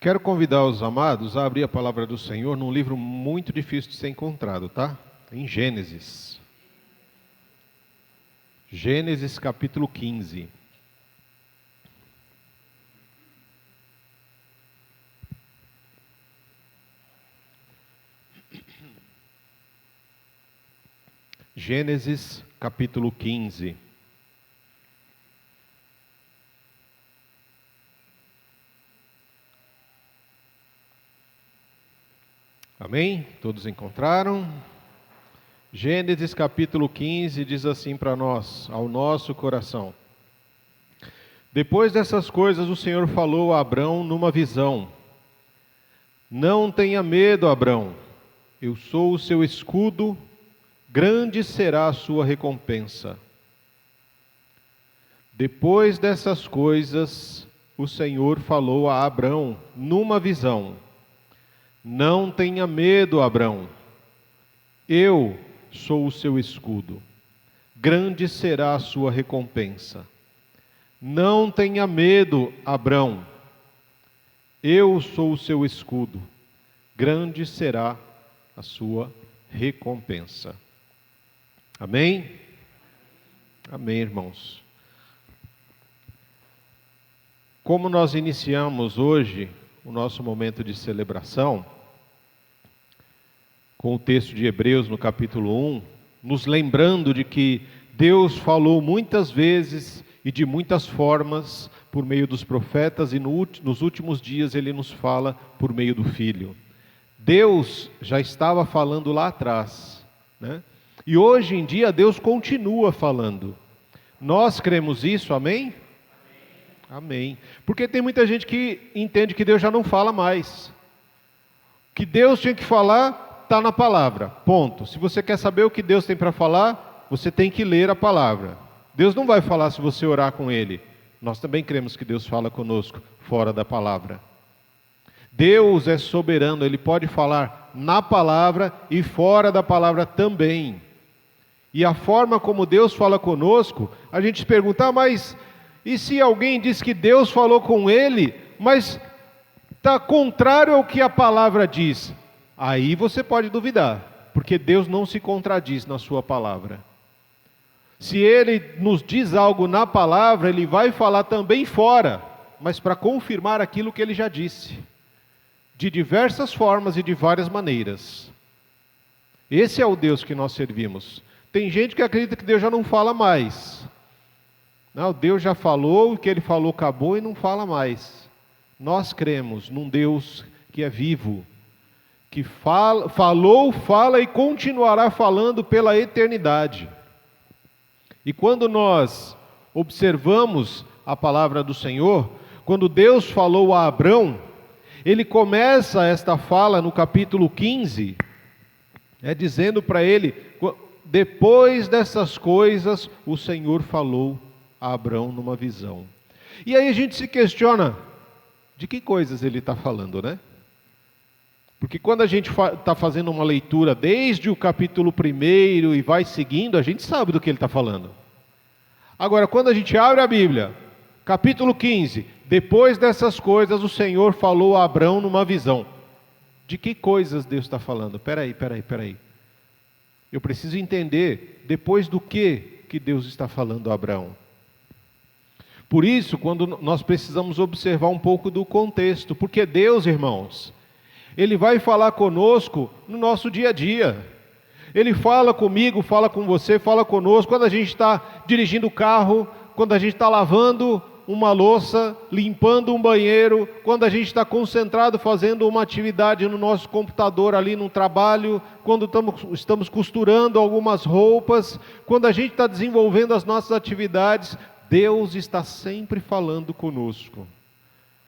Quero convidar os amados a abrir a palavra do Senhor num livro muito difícil de ser encontrado, tá? Em Gênesis. Gênesis capítulo 15. Gênesis capítulo 15. Amém? Todos encontraram? Gênesis capítulo 15 diz assim para nós, ao nosso coração. Depois dessas coisas o Senhor falou a Abrão numa visão. Não tenha medo, Abrão, eu sou o seu escudo, grande será a sua recompensa. Depois dessas coisas o Senhor falou a Abrão numa visão. Não tenha medo, Abrão, eu sou o seu escudo, grande será a sua recompensa. Não tenha medo, Abrão, eu sou o seu escudo, grande será a sua recompensa. Amém? Amém, irmãos. Como nós iniciamos hoje o nosso momento de celebração, com o texto de Hebreus no capítulo 1, nos lembrando de que Deus falou muitas vezes e de muitas formas por meio dos profetas e nos últimos dias Ele nos fala por meio do Filho. Deus já estava falando lá atrás, né? E hoje em dia Deus continua falando. Nós cremos isso, amém? Amém. Porque tem muita gente que entende que Deus já não fala mais. O que Deus tinha que falar está na palavra, ponto. Se você quer saber o que Deus tem para falar, você tem que ler a palavra. Deus não vai falar se você orar com Ele. Nós também cremos que Deus fala conosco fora da palavra. Deus é soberano, Ele pode falar na palavra e fora da palavra também. E a forma como Deus fala conosco, a gente se pergunta, mas e se alguém diz que Deus falou com ele, mas está contrário ao que a palavra diz? Aí você pode duvidar, porque Deus não se contradiz na sua palavra. Se Ele nos diz algo na palavra, Ele vai falar também fora, mas para confirmar aquilo que Ele já disse, de diversas formas e de várias maneiras. Esse é o Deus que nós servimos. Tem gente que acredita que Deus já não fala mais. Não, Deus já falou, o que Ele falou acabou e não fala mais. Nós cremos num Deus que é vivo, que falou, fala e continuará falando pela eternidade. E quando nós observamos a palavra do Senhor, quando Deus falou a Abrão, Ele começa esta fala no capítulo 15, dizendo para ele, depois dessas coisas, o Senhor falou a Abrão numa visão. E aí a gente se questiona, de que coisas Ele está falando, né? Porque quando a gente está fazendo uma leitura desde o capítulo 1 e vai seguindo, a gente sabe do que Ele está falando. Agora, quando a gente abre a Bíblia, capítulo 15, depois dessas coisas, o Senhor falou a Abrão numa visão. De que coisas Deus está falando? Peraí. Eu preciso entender depois do que Deus está falando a Abrão. Por isso, quando nós precisamos observar um pouco do contexto, porque Deus, irmãos, Ele vai falar conosco no nosso dia a dia. Ele fala comigo, fala com você, fala conosco, quando a gente está dirigindo o carro, quando a gente está lavando uma louça, limpando um banheiro, quando a gente está concentrado fazendo uma atividade no nosso computador ali no trabalho, quando estamos costurando algumas roupas, quando a gente está desenvolvendo as nossas atividades, Deus está sempre falando conosco.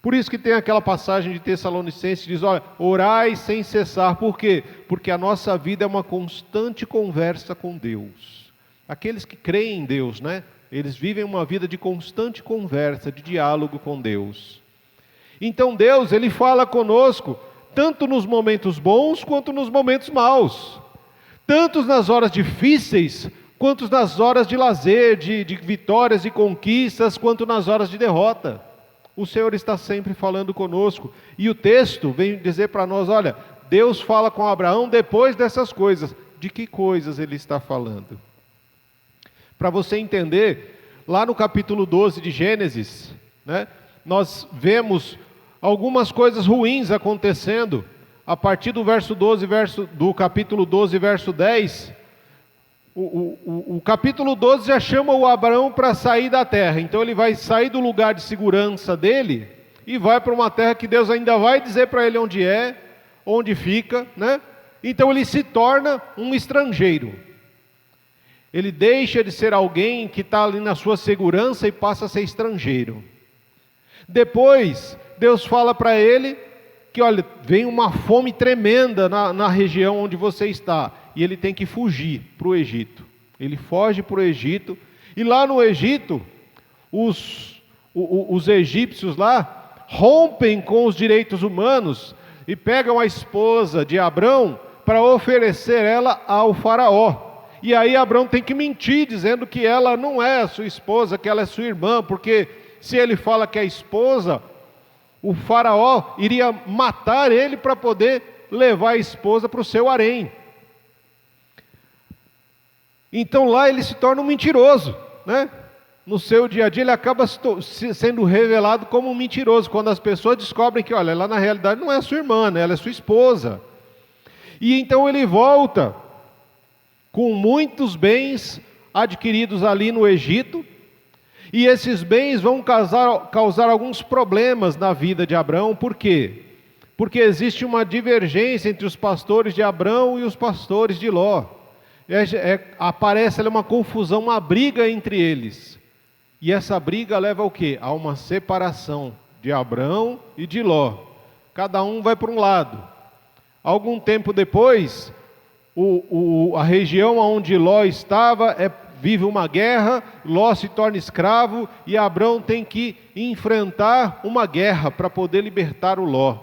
Por isso que tem aquela passagem de Tessalonicenses que diz, olha, orai sem cessar. Por quê? Porque a nossa vida é uma constante conversa com Deus. Aqueles que creem em Deus, né? Eles vivem uma vida de constante conversa, de diálogo com Deus. Então Deus, Ele fala conosco, tanto nos momentos bons, quanto nos momentos maus. Tanto nas horas difíceis, quanto nas horas de lazer, de vitórias e conquistas, quanto nas horas de derrota. O Senhor está sempre falando conosco. E o texto vem dizer para nós, olha, Deus fala com Abraão depois dessas coisas. De que coisas Ele está falando? Para você entender, lá no capítulo 12 de Gênesis, né, nós vemos algumas coisas ruins acontecendo. A partir do verso 12, do capítulo 12, verso 10, o capítulo 12 já chama o Abraão para sair da terra. Então ele vai sair do lugar de segurança dele e vai para uma terra que Deus ainda vai dizer para ele onde é, onde fica, né? Então ele se torna um estrangeiro. Ele deixa de ser alguém que está ali na sua segurança e passa a ser estrangeiro. Depois, Deus fala para ele que, olha, vem uma fome tremenda na região onde você está, e ele tem que fugir para o Egito. Ele foge para o Egito, e lá no Egito, os egípcios lá rompem com os direitos humanos e pegam a esposa de Abrão para oferecer ela ao faraó. E aí Abrão tem que mentir, dizendo que ela não é a sua esposa, que ela é sua irmã, porque se ele fala que é esposa, o faraó iria matar ele para poder levar a esposa para o seu harém. Então lá ele se torna um mentiroso, né? No seu dia a dia ele acaba sendo revelado como um mentiroso, quando as pessoas descobrem que, olha, ela na realidade não é sua irmã, né? Ela é sua esposa. E então ele volta com muitos bens adquiridos ali no Egito, e esses bens vão causar alguns problemas na vida de Abrão. Por quê? Porque existe uma divergência entre os pastores de Abrão e os pastores de Ló. Aparece ali uma confusão, uma briga entre eles. E essa briga leva ao quê? A uma separação de Abrão e de Ló. Cada um vai para um lado. Algum tempo depois, a região onde Ló estava vive uma guerra, Ló se torna escravo e Abrão tem que enfrentar uma guerra para poder libertar o Ló.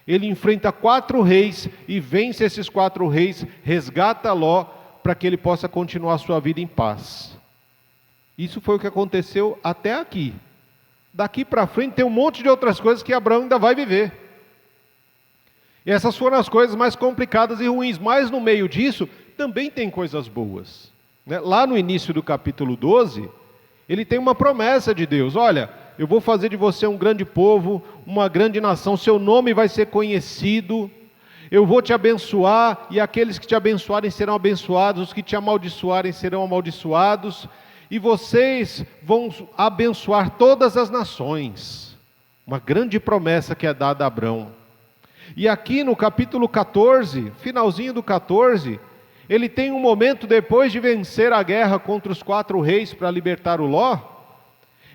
Ele enfrenta 4 reis e vence esses 4 reis, resgata Ló para que ele possa continuar sua vida em paz. Isso foi o que aconteceu até aqui. Daqui para frente tem um monte de outras coisas que Abrão ainda vai viver. E essas foram as coisas mais complicadas e ruins, mas no meio disso também tem coisas boas. Lá no início do capítulo 12, ele tem uma promessa de Deus: olha, eu vou fazer de você um grande povo, uma grande nação, seu nome vai ser conhecido, eu vou te abençoar, e aqueles que te abençoarem serão abençoados, os que te amaldiçoarem serão amaldiçoados, e vocês vão abençoar todas as nações. Uma grande promessa que é dada a Abrão. E aqui no capítulo 14, finalzinho do 14, ele tem um momento depois de vencer a guerra contra os 4 reis para libertar o Ló.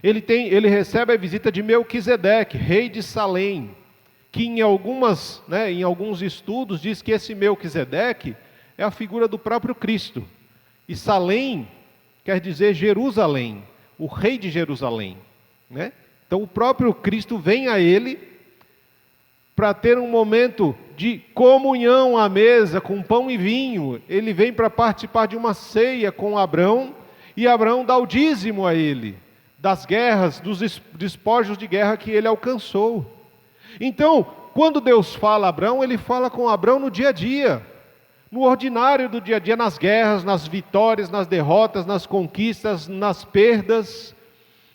Ele recebe a visita de Melquisedeque, rei de Salém, que em alguns estudos diz que esse Melquisedeque é a figura do próprio Cristo. E Salém quer dizer Jerusalém, o rei de Jerusalém, né? Então o próprio Cristo vem a ele para ter um momento de comunhão à mesa, com pão e vinho. Ele vem para participar de uma ceia com Abrão, e Abrão dá o dízimo a ele, das guerras, dos despojos de guerra que ele alcançou. Então, quando Deus fala a Abrão, ele fala com Abrão no dia a dia, no ordinário do dia a dia, nas guerras, nas vitórias, nas derrotas, nas conquistas, nas perdas,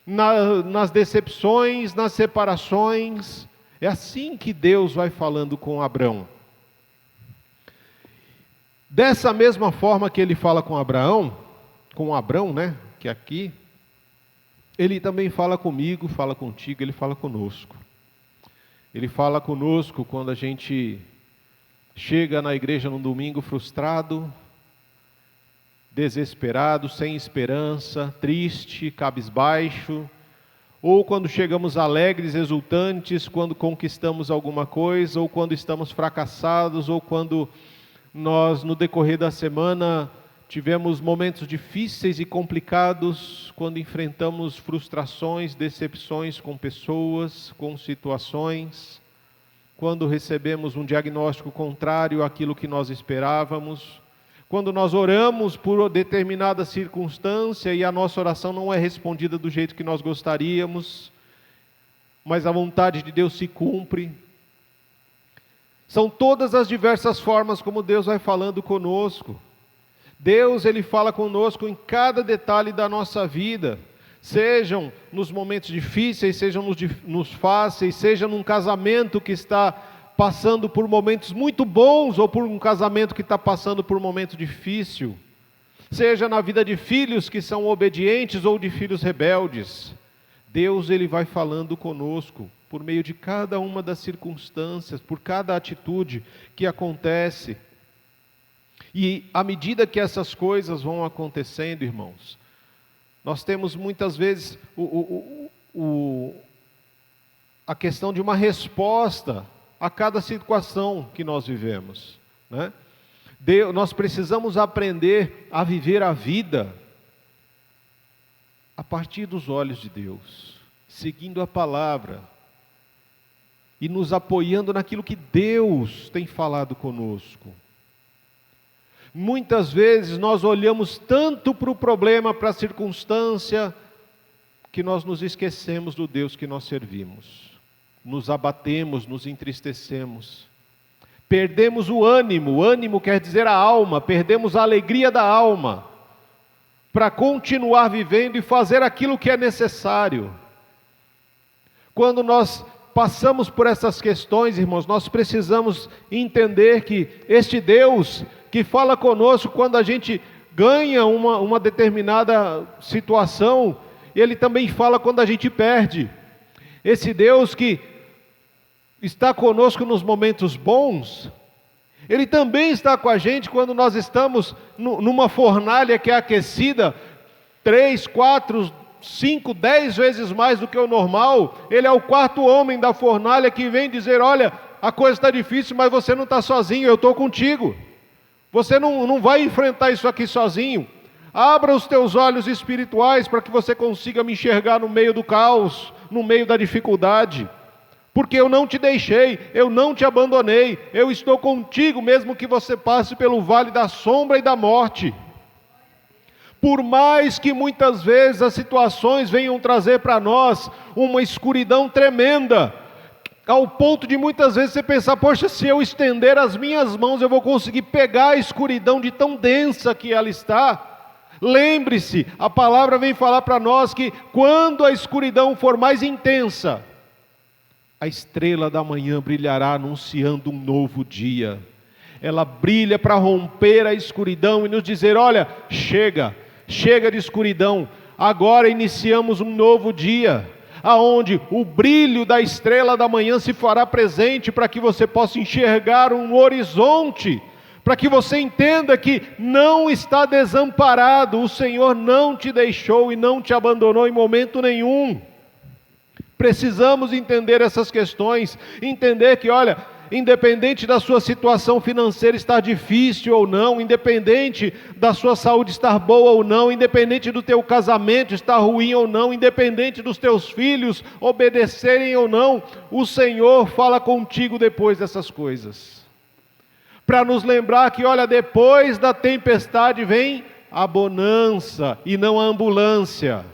nas decepções, nas separações. É assim que Deus vai falando com Abrão. Dessa mesma forma que ele fala com Abrão, né, que aqui, ele também fala comigo, fala contigo, ele fala conosco. Ele fala conosco quando a gente chega na igreja num domingo frustrado, desesperado, sem esperança, triste, cabisbaixo, ou quando chegamos alegres, exultantes, quando conquistamos alguma coisa, ou quando estamos fracassados, ou quando nós, no decorrer da semana, tivemos momentos difíceis e complicados, quando enfrentamos frustrações, decepções com pessoas, com situações, quando recebemos um diagnóstico contrário àquilo que nós esperávamos, quando nós oramos por determinada circunstância e a nossa oração não é respondida do jeito que nós gostaríamos, mas a vontade de Deus se cumpre. São todas as diversas formas como Deus vai falando conosco. Deus, Ele fala conosco em cada detalhe da nossa vida, sejam nos momentos difíceis, sejam nos fáceis, seja num casamento que está passando por momentos muito bons, ou por um casamento que está passando por um momento difícil, seja na vida de filhos que são obedientes ou de filhos rebeldes. Deus, Ele vai falando conosco por meio de cada uma das circunstâncias, por cada atitude que acontece. E à medida que essas coisas vão acontecendo, irmãos, nós temos muitas vezes a questão de uma resposta a cada situação que nós vivemos, né? Nós precisamos aprender a viver a vida a partir dos olhos de Deus, seguindo a palavra e nos apoiando naquilo que Deus tem falado conosco. Muitas vezes nós olhamos tanto para o problema, para a circunstância, que nós nos esquecemos do Deus que nós servimos. Nos abatemos, nos entristecemos. Perdemos o ânimo quer dizer a alma, perdemos a alegria da alma, para continuar vivendo e fazer aquilo que é necessário. Quando nós passamos por essas questões, irmãos, nós precisamos entender que este Deus que fala conosco quando a gente ganha uma determinada situação, Ele também fala quando a gente perde. Esse Deus que está conosco nos momentos bons, Ele também está com a gente quando nós estamos numa fornalha que é aquecida 3, 4, 5, 10 vezes mais do que o normal. Ele é o quarto homem da fornalha que vem dizer: olha, a coisa está difícil, mas você não está sozinho, eu estou contigo. Você não vai enfrentar isso aqui sozinho. Abra os teus olhos espirituais para que você consiga me enxergar no meio do caos, no meio da dificuldade. Porque eu não te deixei, eu não te abandonei, eu estou contigo, mesmo que você passe pelo vale da sombra e da morte. Por mais que muitas vezes as situações venham trazer para nós uma escuridão tremenda, ao ponto de muitas vezes você pensar: poxa, se eu estender as minhas mãos eu vou conseguir pegar a escuridão de tão densa que ela está. Lembre-se, a palavra vem falar para nós que quando a escuridão for mais intensa, a estrela da manhã brilhará anunciando um novo dia. Ela brilha para romper a escuridão e nos dizer: olha, chega de escuridão, agora iniciamos um novo dia, aonde o brilho da estrela da manhã se fará presente para que você possa enxergar um horizonte, para que você entenda que não está desamparado, o Senhor não te deixou e não te abandonou em momento nenhum. Precisamos entender essas questões, entender que, olha, independente da sua situação financeira estar difícil ou não, independente da sua saúde estar boa ou não, independente do teu casamento estar ruim ou não, independente dos teus filhos obedecerem ou não, o Senhor fala contigo depois dessas coisas. Para nos lembrar que, olha, depois da tempestade vem a bonança e não a ambulância.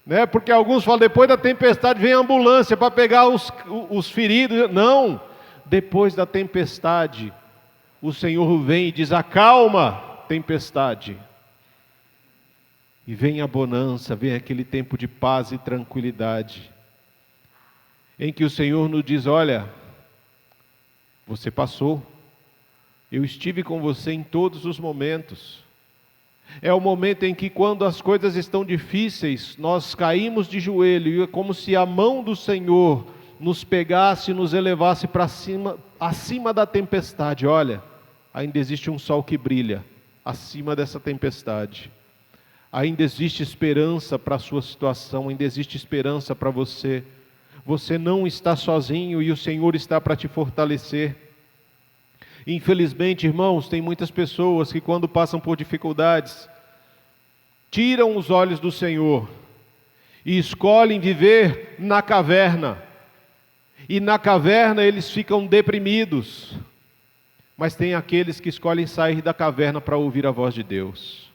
Né? Porque alguns falam: depois da tempestade vem a ambulância para pegar os feridos. Não, depois da tempestade o Senhor vem e diz: acalma, tempestade, e vem a bonança, vem aquele tempo de paz e tranquilidade, em que o Senhor nos diz: olha, você passou, eu estive com você em todos os momentos. É o momento em que, quando as coisas estão difíceis, nós caímos de joelho, e é como se a mão do Senhor nos pegasse e nos elevasse para cima, acima da tempestade. Olha, ainda existe um sol que brilha acima dessa tempestade. Ainda existe esperança para a sua situação, ainda existe esperança para você. Você não está sozinho e o Senhor está para te fortalecer. Infelizmente, irmãos, tem muitas pessoas que, quando passam por dificuldades, tiram os olhos do Senhor e escolhem viver na caverna. E na caverna eles ficam deprimidos. Mas tem aqueles que escolhem sair da caverna para ouvir a voz de Deus.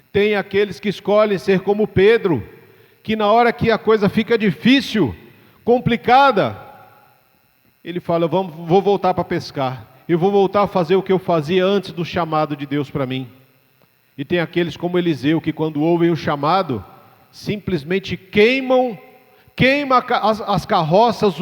Tem aqueles que escolhem ser como Pedro, que na hora que a coisa fica difícil, complicada, ele fala: vou voltar para pescar. Eu vou voltar a fazer o que eu fazia antes do chamado de Deus para mim. E tem aqueles como Eliseu, que quando ouvem o chamado, simplesmente queima as carroças,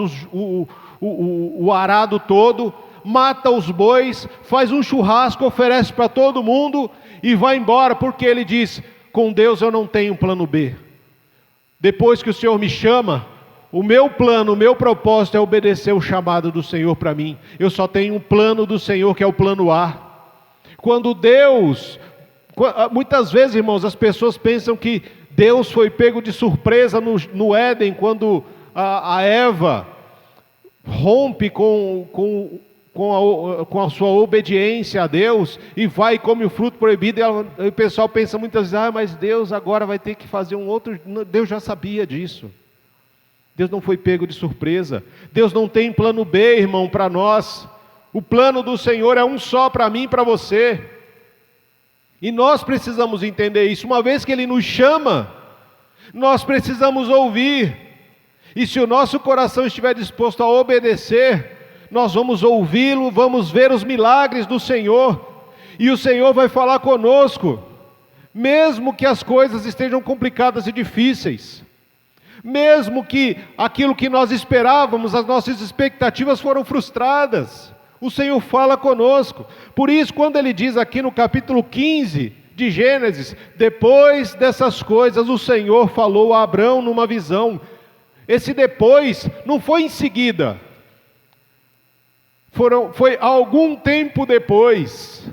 o arado todo, mata os bois, faz um churrasco, oferece para todo mundo e vai embora, porque ele diz: com Deus eu não tenho plano B. Depois que o Senhor me chama, o meu plano, o meu propósito é obedecer o chamado do Senhor para mim. Eu só tenho um plano do Senhor, que é o plano A. Muitas vezes, irmãos, as pessoas pensam que Deus foi pego de surpresa no Éden, quando a Eva rompe com a sua obediência a Deus, e vai e come o fruto proibido, e o pessoal pensa muitas vezes: mas Deus agora vai ter que fazer um outro. Deus já sabia disso. Deus não foi pego de surpresa. Deus não tem plano B, irmão, para nós. O plano do Senhor é um só para mim e para você. E nós precisamos entender isso. Uma vez que Ele nos chama, nós precisamos ouvir. E se o nosso coração estiver disposto a obedecer, nós vamos ouvi-lo, vamos ver os milagres do Senhor. E o Senhor vai falar conosco, mesmo que as coisas estejam complicadas e difíceis. Mesmo que aquilo que nós esperávamos, as nossas expectativas foram frustradas, o Senhor fala conosco. Por isso, quando Ele diz aqui no capítulo 15 de Gênesis: depois dessas coisas o Senhor falou a Abrão numa visão. Esse depois não foi em seguida, foi algum tempo depois.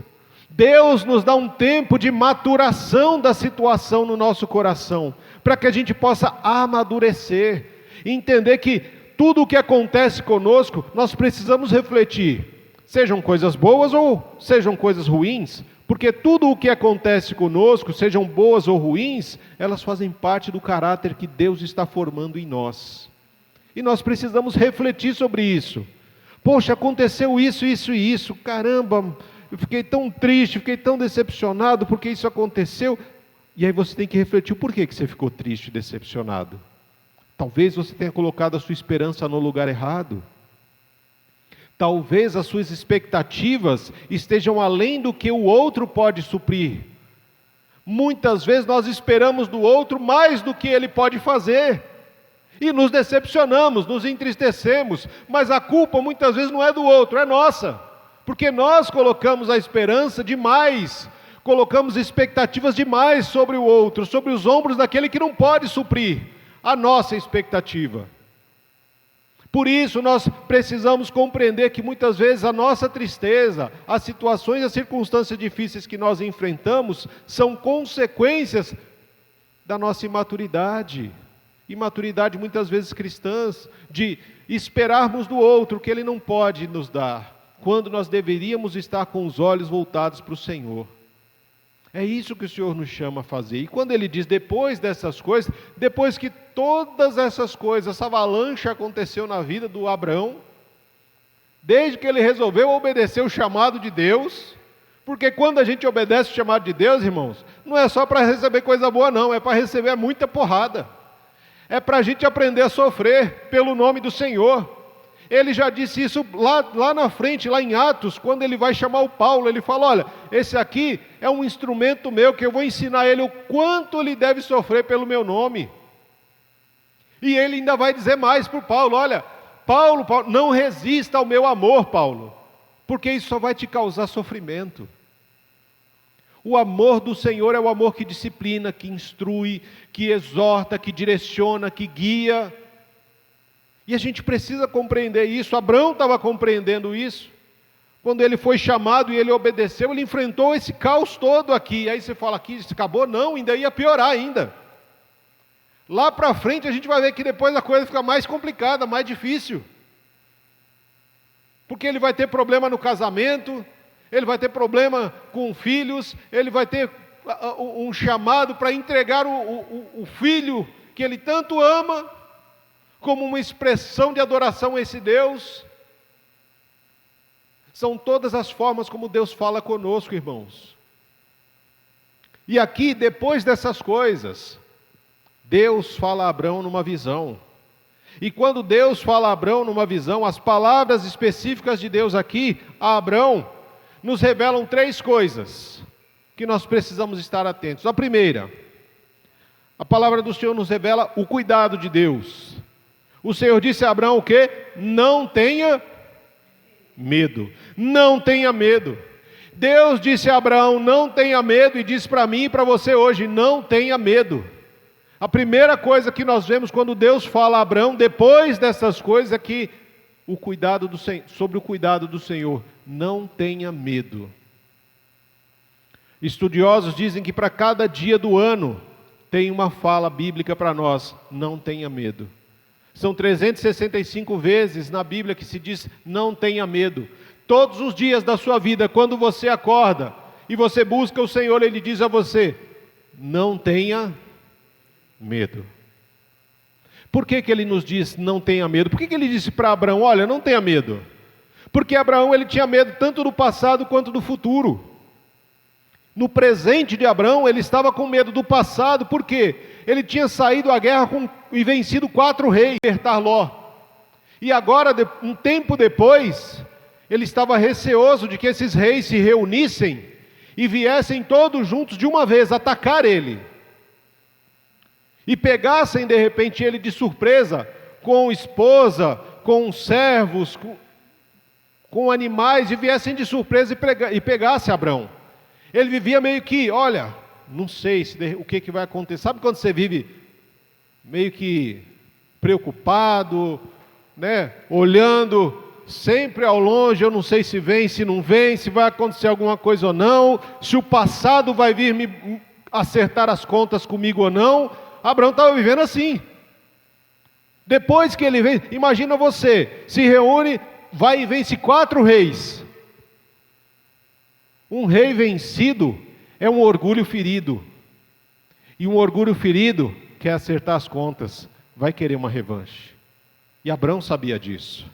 Deus nos dá um tempo de maturação da situação no nosso coração, para que a gente possa amadurecer, e entender que tudo o que acontece conosco, nós precisamos refletir, sejam coisas boas ou sejam coisas ruins, porque tudo o que acontece conosco, sejam boas ou ruins, elas fazem parte do caráter que Deus está formando em nós, e nós precisamos refletir sobre isso. Poxa, aconteceu isso, isso e isso, caramba, eu fiquei tão triste, fiquei tão decepcionado porque isso aconteceu. E aí você tem que refletir: por que você ficou triste e decepcionado? Talvez você tenha colocado a sua esperança no lugar errado. Talvez as suas expectativas estejam além do que o outro pode suprir. Muitas vezes nós esperamos do outro mais do que ele pode fazer, e nos decepcionamos, nos entristecemos, mas a culpa muitas vezes não é do outro, é nossa, porque nós colocamos a esperança demais, colocamos expectativas demais sobre o outro, sobre os ombros daquele que não pode suprir a nossa expectativa. Por isso nós precisamos compreender que muitas vezes a nossa tristeza, as situações e as circunstâncias difíceis que nós enfrentamos são consequências da nossa imaturidade muitas vezes cristãs, de esperarmos do outro o que ele não pode nos dar, quando nós deveríamos estar com os olhos voltados para o Senhor. É isso que o Senhor nos chama a fazer. E quando Ele diz depois dessas coisas, depois que todas essas coisas, essa avalanche aconteceu na vida do Abrão, desde que ele resolveu obedecer o chamado de Deus, porque quando a gente obedece o chamado de Deus, irmãos, não é só para receber coisa boa não, é para receber muita porrada, é para a gente aprender a sofrer pelo nome do Senhor. Ele já disse isso lá na frente, lá em Atos, quando ele vai chamar o Paulo. Ele fala: olha, esse aqui é um instrumento meu, que eu vou ensinar ele o quanto ele deve sofrer pelo meu nome. E ele ainda vai dizer mais para o Paulo: olha, Paulo, não resista ao meu amor, Paulo, porque isso só vai te causar sofrimento. O amor do Senhor é o amor que disciplina, que instrui, que exorta, que direciona, que guia. E a gente precisa compreender isso. Abrão estava compreendendo isso. Quando ele foi chamado e ele obedeceu, ele enfrentou esse caos todo aqui. Aí você fala: aqui acabou? Não, ainda ia piorar ainda. Lá para frente a gente vai ver que depois a coisa fica mais complicada, mais difícil. Porque ele vai ter problema no casamento, ele vai ter problema com filhos, ele vai ter um chamado para entregar o filho que ele tanto ama, como uma expressão de adoração a esse Deus. São todas as formas como Deus fala conosco, irmãos. E aqui, depois dessas coisas, Deus fala a Abrão numa visão. E quando Deus fala a Abrão numa visão, as palavras específicas de Deus aqui a Abrão nos revelam três coisas, que nós precisamos estar atentos. A primeira, a palavra do Senhor nos revela o cuidado de Deus. O Senhor disse a Abraão o quê? Não tenha medo. Não tenha medo. Deus disse a Abraão, não tenha medo, e disse para mim e para você hoje, não tenha medo. A primeira coisa que nós vemos quando Deus fala a Abraão, depois dessas coisas, é que sobre o cuidado do Senhor, não tenha medo. Estudiosos dizem que para cada dia do ano, tem uma fala bíblica para nós, não tenha medo. São 365 vezes na Bíblia que se diz, não tenha medo. Todos os dias da sua vida, quando você acorda e você busca o Senhor, Ele diz a você, não tenha medo. Por que Ele nos diz, não tenha medo? Por que Ele disse para Abraão, olha, não tenha medo? Porque Abraão, ele tinha medo tanto do passado quanto do futuro. No presente de Abraão, ele estava com medo do passado, por quê? Ele tinha saído à guerra e vencido 4 reis, Ló. E agora, um tempo depois, ele estava receoso de que esses reis se reunissem e viessem todos juntos de uma vez atacar ele. E pegassem de repente ele de surpresa, com esposa, com servos, com animais, e viessem de surpresa e pegassem Abraão. Ele vivia meio que, olha, não sei o que vai acontecer. Sabe quando você vive meio que preocupado, né? Olhando sempre ao longe, eu não sei se vem, se não vem, se vai acontecer alguma coisa ou não, se o passado vai vir me acertar as contas comigo ou não. Abraão estava vivendo assim. Depois que ele vem, imagina você, se reúne, vai e vence 4 reis. Um rei vencido é um orgulho ferido. E um orgulho ferido quer acertar as contas, vai querer uma revanche. E Abraão sabia disso.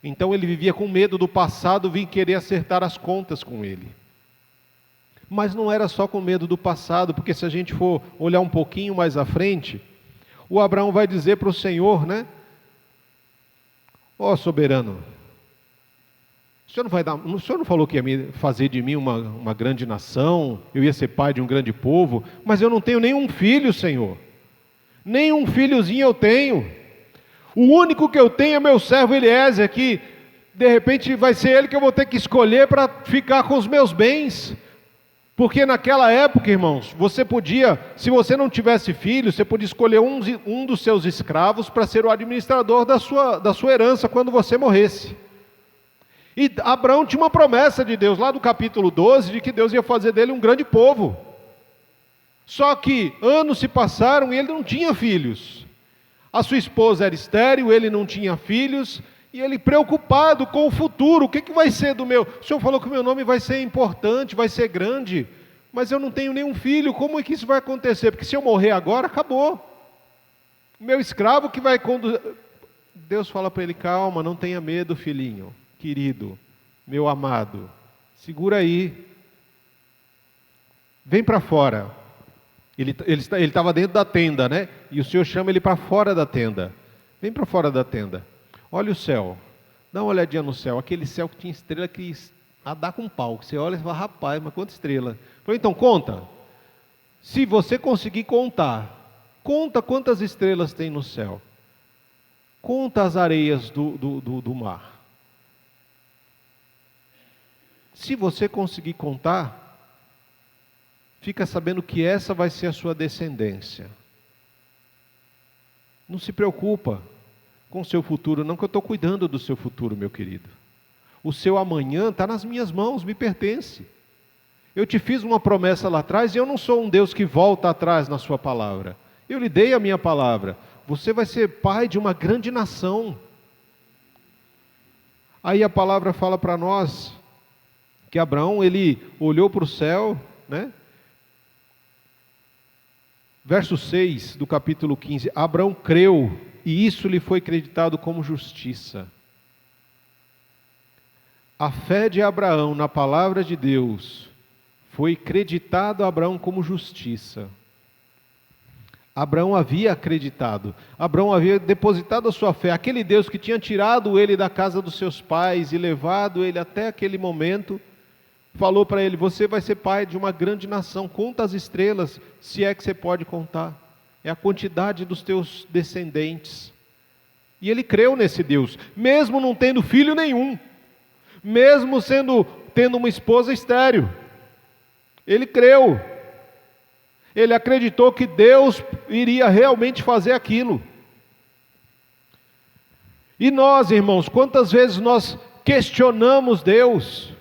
Então ele vivia com medo do passado vir querer acertar as contas com ele. Mas não era só com medo do passado, porque se a gente for olhar um pouquinho mais à frente, o Abraão vai dizer para o Senhor, né? Ó soberano, o Senhor não falou que ia fazer de mim uma grande nação, eu ia ser pai de um grande povo, mas eu não tenho nenhum filho, Senhor. Nenhum filhozinho eu tenho. O único que eu tenho é meu servo Eliezer, que de repente vai ser ele que eu vou ter que escolher para ficar com os meus bens. Porque naquela época, irmãos, você podia, se você não tivesse filho, você podia escolher um dos seus escravos para ser o administrador da sua herança quando você morresse. E Abraão tinha uma promessa de Deus, lá do capítulo 12, de que Deus ia fazer dele um grande povo. Só que anos se passaram e ele não tinha filhos. A sua esposa era estéril, ele não tinha filhos, e ele preocupado com o futuro, o que vai ser do meu... O Senhor falou que o meu nome vai ser importante, vai ser grande, mas eu não tenho nenhum filho, como é que isso vai acontecer? Porque se eu morrer agora, acabou. O meu escravo que vai conduzir... Deus fala para ele, calma, não tenha medo, filhinho, querido, meu amado, segura aí, vem para fora. Ele estava dentro da tenda, né? E o Senhor chama ele para fora da tenda. Vem para fora da tenda. Olha o céu. Dá uma olhadinha no céu. Aquele céu que tinha estrela que a dar com pau. Você olha e fala, rapaz, mas quanta estrela. Falei, então conta. Se você conseguir contar, conta quantas estrelas tem no céu. Conta as areias do mar. Se você conseguir contar, fica sabendo que essa vai ser a sua descendência. Não se preocupa com o seu futuro, não, que eu estou cuidando do seu futuro, meu querido. O seu amanhã está nas minhas mãos, me pertence. Eu te fiz uma promessa lá atrás e eu não sou um Deus que volta atrás na sua palavra. Eu lhe dei a minha palavra. Você vai ser pai de uma grande nação. Aí a palavra fala para nós que Abraão, ele olhou para o céu, né? Verso 6 do capítulo 15, Abraão creu e isso lhe foi creditado como justiça. A fé de Abraão na palavra de Deus foi creditado a Abraão como justiça. Abraão havia acreditado, Abraão havia depositado a sua fé, aquele Deus que tinha tirado ele da casa dos seus pais e levado ele até aquele momento, falou para ele: você vai ser pai de uma grande nação, conta as estrelas, se é que você pode contar, é a quantidade dos teus descendentes. E ele creu nesse Deus, mesmo não tendo filho nenhum, mesmo tendo uma esposa estéril, ele creu, ele acreditou que Deus iria realmente fazer aquilo. E nós, irmãos, quantas vezes nós questionamos Deus?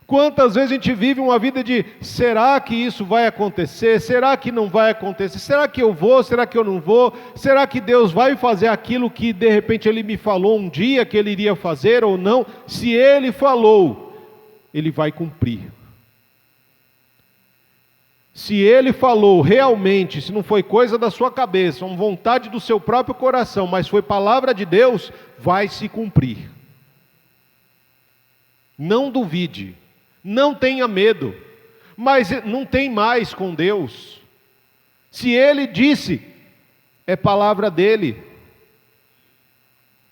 Quantas vezes a gente vive uma vida de: será que isso vai acontecer? Será que não vai acontecer? Será que eu vou? Será que eu não vou? Será que Deus vai fazer aquilo que de repente Ele me falou um dia que Ele iria fazer ou não? Se Ele falou, Ele vai cumprir. Se Ele falou realmente, se não foi coisa da sua cabeça, uma vontade do seu próprio coração, mas foi palavra de Deus, vai se cumprir. Não duvide, não tenha medo, mas não tem mais com Deus. Se Ele disse, é palavra dEle.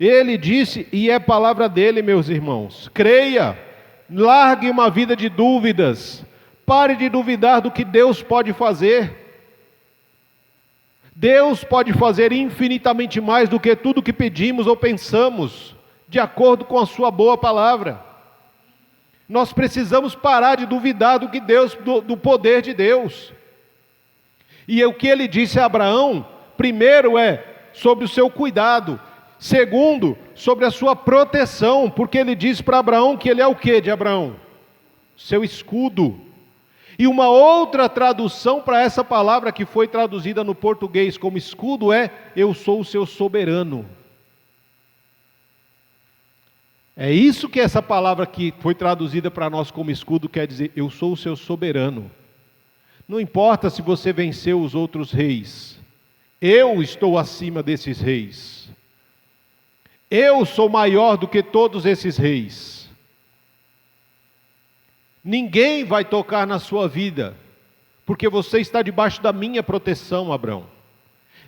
Ele disse e é palavra dEle, meus irmãos. Creia, largue uma vida de dúvidas. Pare de duvidar do que Deus pode fazer. Deus pode fazer infinitamente mais do que tudo que pedimos ou pensamos, de acordo com a sua boa palavra. Nós precisamos parar de duvidar do poder de Deus. E o que ele disse a Abraão, primeiro é sobre o seu cuidado, segundo, sobre a sua proteção, porque ele disse para Abraão que ele é o que de Abraão? Seu escudo. E uma outra tradução para essa palavra que foi traduzida no português como escudo é: eu sou o seu soberano. É isso que essa palavra que foi traduzida para nós como escudo quer dizer: eu sou o seu soberano. Não importa se você venceu os outros reis, eu estou acima desses reis. Eu sou maior do que todos esses reis. Ninguém vai tocar na sua vida, porque você está debaixo da minha proteção, Abraão.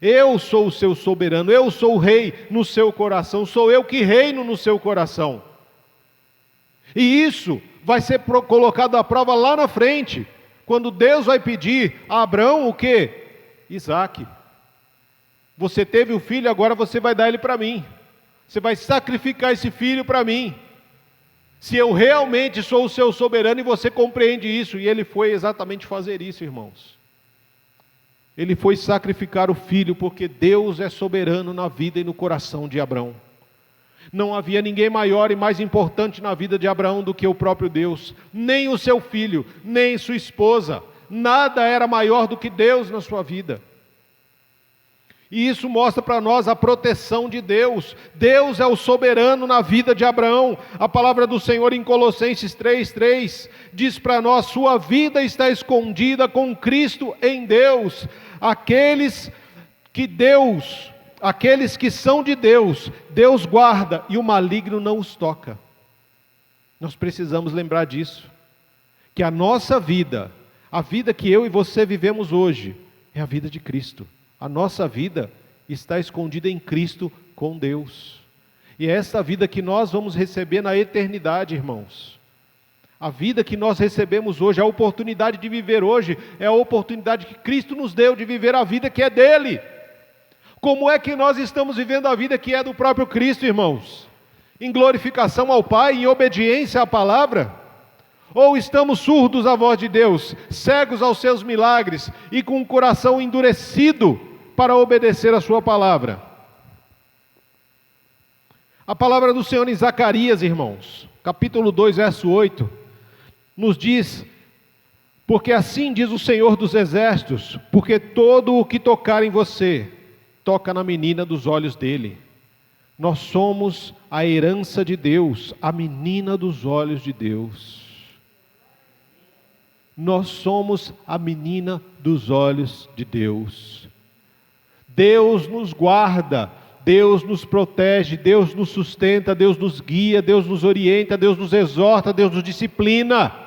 Eu sou o seu soberano, eu sou o rei no seu coração, sou eu que reino no seu coração. E isso vai ser colocado à prova lá na frente, quando Deus vai pedir a Abraão o quê? Isaac. Você teve o filho, agora você vai dar ele para mim. Você vai sacrificar esse filho para mim. Se eu realmente sou o seu soberano, e você compreende isso, e ele foi exatamente fazer isso, irmãos. Ele foi sacrificar o filho, porque Deus é soberano na vida e no coração de Abraão. Não havia ninguém maior e mais importante na vida de Abraão do que o próprio Deus, nem o seu filho, nem sua esposa, nada era maior do que Deus na sua vida. E isso mostra para nós a proteção de Deus. Deus é o soberano na vida de Abraão. A palavra do Senhor em Colossenses 3:3 diz para nós: sua vida está escondida com Cristo em Deus. Aqueles que são de Deus, Deus guarda e o maligno não os toca. Nós precisamos lembrar disso, que a nossa vida, a vida que eu e você vivemos hoje, é a vida de Cristo. A nossa vida está escondida em Cristo com Deus. E é essa vida que nós vamos receber na eternidade, irmãos. A vida que nós recebemos hoje, a oportunidade de viver hoje, é a oportunidade que Cristo nos deu de viver a vida que é dele. Como é que nós estamos vivendo a vida que é do próprio Cristo, irmãos? Em glorificação ao Pai, em obediência à palavra? Ou estamos surdos à voz de Deus, cegos aos seus milagres e com o coração endurecido para obedecer a sua palavra? A palavra do Senhor em Zacarias, irmãos, capítulo 2, verso 8, nos diz: porque assim diz o Senhor dos Exércitos, porque todo o que tocar em você, toca na menina dos olhos dele. Nós somos a herança de Deus, a menina dos olhos de Deus. Nós somos a menina dos olhos de Deus. Deus nos guarda, Deus nos protege, Deus nos sustenta, Deus nos guia, Deus nos orienta, Deus nos exorta, Deus nos disciplina.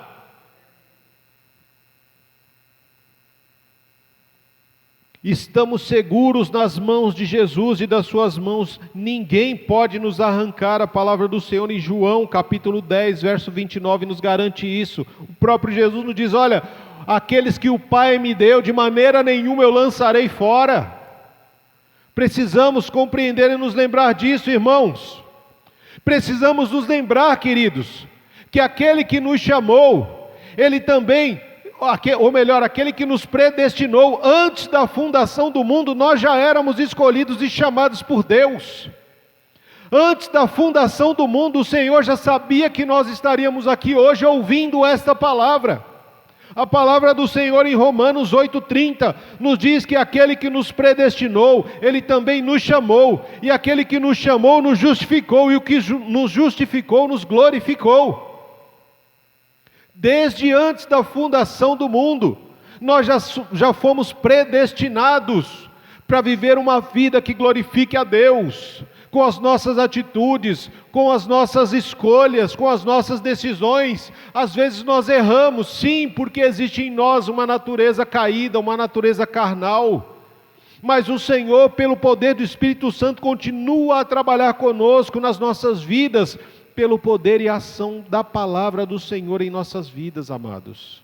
Estamos seguros nas mãos de Jesus e das suas mãos. Ninguém pode nos arrancar. A palavra do Senhor em João, capítulo 10, verso 29, nos garante isso. O próprio Jesus nos diz, olha, aqueles que o Pai me deu, de maneira nenhuma eu lançarei fora. Precisamos compreender e nos lembrar disso, irmãos. Precisamos nos lembrar, queridos, que aquele que nos chamou, Ele também... ou melhor, aquele que nos predestinou antes da fundação do mundo, nós já éramos escolhidos e chamados por Deus. Antes da fundação do mundo, o Senhor já sabia que nós estaríamos aqui hoje ouvindo esta palavra. A palavra do Senhor em Romanos 8,30 nos diz que aquele que nos predestinou, Ele também nos chamou, e aquele que nos chamou nos justificou, e o que nos justificou nos glorificou. Desde antes da fundação do mundo, nós já fomos predestinados para viver uma vida que glorifique a Deus, com as nossas atitudes, com as nossas escolhas, com as nossas decisões. Às vezes nós erramos, sim, porque existe em nós uma natureza caída, uma natureza carnal. Mas o Senhor, pelo poder do Espírito Santo, continua a trabalhar conosco nas nossas vidas, pelo poder e ação da palavra do Senhor em nossas vidas, amados.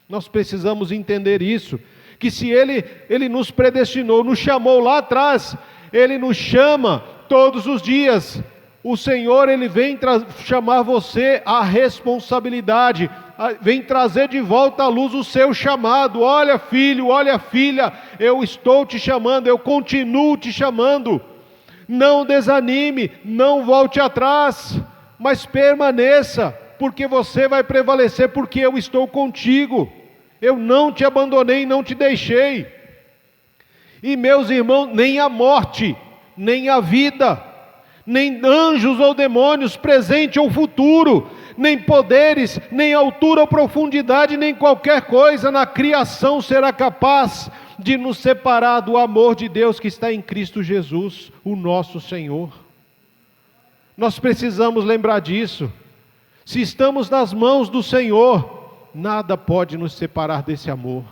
Nós precisamos entender isso, que se Ele nos predestinou, nos chamou lá atrás, Ele nos chama todos os dias. O Senhor, Ele vem chamar você à responsabilidade, vem trazer de volta à luz o seu chamado. Olha, filho, olha, filha, eu estou te chamando, eu continuo te chamando. Não desanime, não volte atrás, mas permaneça, porque você vai prevalecer, porque eu estou contigo. Eu não te abandonei, não te deixei. E meus irmãos, nem a morte, nem a vida, nem anjos ou demônios, presente ou futuro, nem poderes, nem altura ou profundidade, nem qualquer coisa na criação será capaz de nos separar do amor de Deus que está em Cristo Jesus, o nosso Senhor. Nós precisamos lembrar disso. Se estamos nas mãos do Senhor, nada pode nos separar desse amor.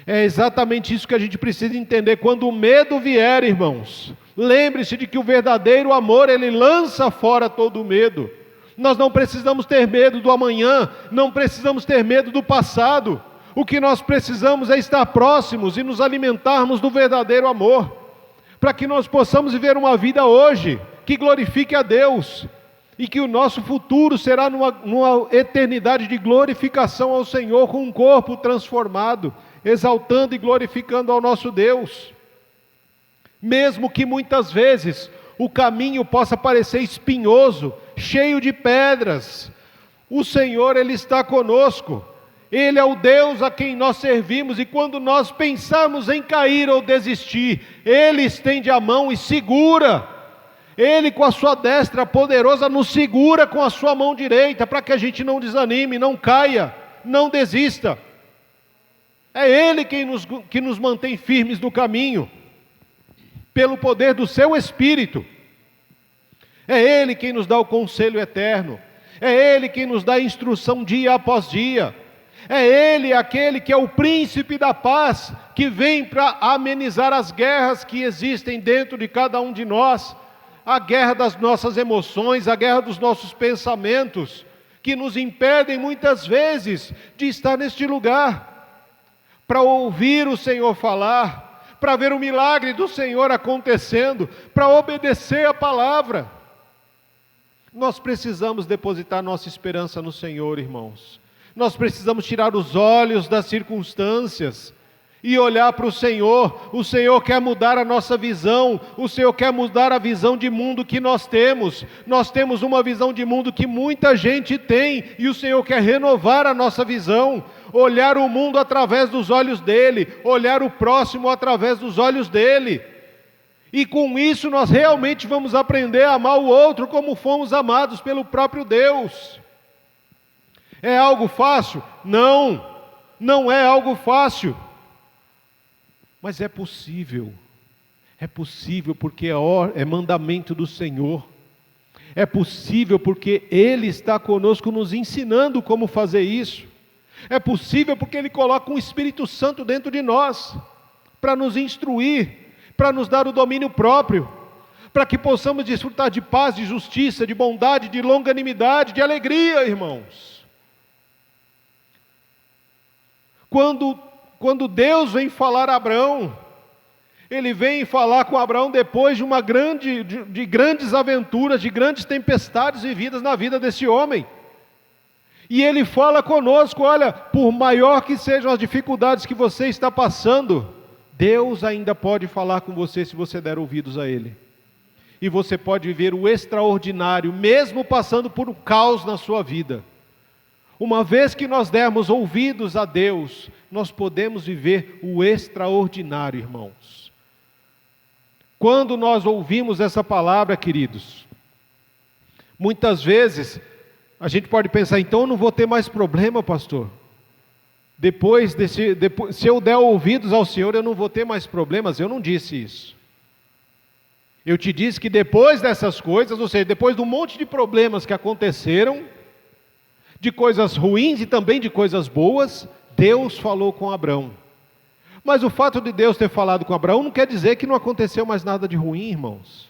É exatamente isso que a gente precisa entender. Quando o medo vier, irmãos, lembre-se de que o verdadeiro amor, ele lança fora todo o medo. Nós não precisamos ter medo do amanhã, não precisamos ter medo do passado. O que nós precisamos é estar próximos e nos alimentarmos do verdadeiro amor, para que nós possamos viver uma vida hoje que glorifique a Deus, e que o nosso futuro será numa eternidade de glorificação ao Senhor, com um corpo transformado, exaltando e glorificando ao nosso Deus. Mesmo que muitas vezes o caminho possa parecer espinhoso, cheio de pedras, o Senhor, Ele está conosco. Ele é o Deus a quem nós servimos, e quando nós pensamos em cair ou desistir, Ele estende a mão e segura. Ele, com a sua destra poderosa, nos segura com a sua mão direita, para que a gente não desanime, não caia, não desista. É Ele que nos mantém firmes no caminho, pelo poder do seu Espírito. É Ele quem nos dá o conselho eterno, é Ele quem nos dá a instrução dia após dia. É Ele aquele que é o príncipe da paz, que vem para amenizar as guerras que existem dentro de cada um de nós, a guerra das nossas emoções, a guerra dos nossos pensamentos, que nos impedem muitas vezes de estar neste lugar, para ouvir o Senhor falar, para ver o milagre do Senhor acontecendo, para obedecer a palavra. Nós precisamos depositar nossa esperança no Senhor, irmãos. Nós precisamos tirar os olhos das circunstâncias e olhar para o Senhor. O Senhor quer mudar a nossa visão, o Senhor quer mudar a visão de mundo que nós temos. Nós temos uma visão de mundo que muita gente tem, e o Senhor quer renovar a nossa visão, olhar o mundo através dos olhos dEle, olhar o próximo através dos olhos dEle. E com isso nós realmente vamos aprender a amar o outro como fomos amados pelo próprio Deus. É algo fácil? Não, não é algo fácil. Mas é possível porque é mandamento do Senhor. É possível porque Ele está conosco nos ensinando como fazer isso. É possível porque Ele coloca um Espírito Santo dentro de nós, para nos instruir, para nos dar o domínio próprio, para que possamos desfrutar de paz, de justiça, de bondade, de longanimidade, de alegria, irmãos. Quando Deus vem falar a Abraão, Ele vem falar com Abraão depois de grandes aventuras, de grandes tempestades vividas na vida desse homem. E Ele fala conosco, olha, por maior que sejam as dificuldades que você está passando, Deus ainda pode falar com você se você der ouvidos a Ele. E você pode viver o extraordinário, mesmo passando por um caos na sua vida. Uma vez que nós dermos ouvidos a Deus, nós podemos viver o extraordinário, irmãos. Quando nós ouvimos essa palavra, queridos, muitas vezes a gente pode pensar, então eu não vou ter mais problema, pastor. Depois, se eu der ouvidos ao Senhor, eu não vou ter mais problemas. Eu não disse isso. Eu te disse que depois dessas coisas, ou seja, depois do monte de problemas que aconteceram, de coisas ruins e também de coisas boas, Deus falou com Abraão. Mas o fato de Deus ter falado com Abraão não quer dizer que não aconteceu mais nada de ruim, irmãos.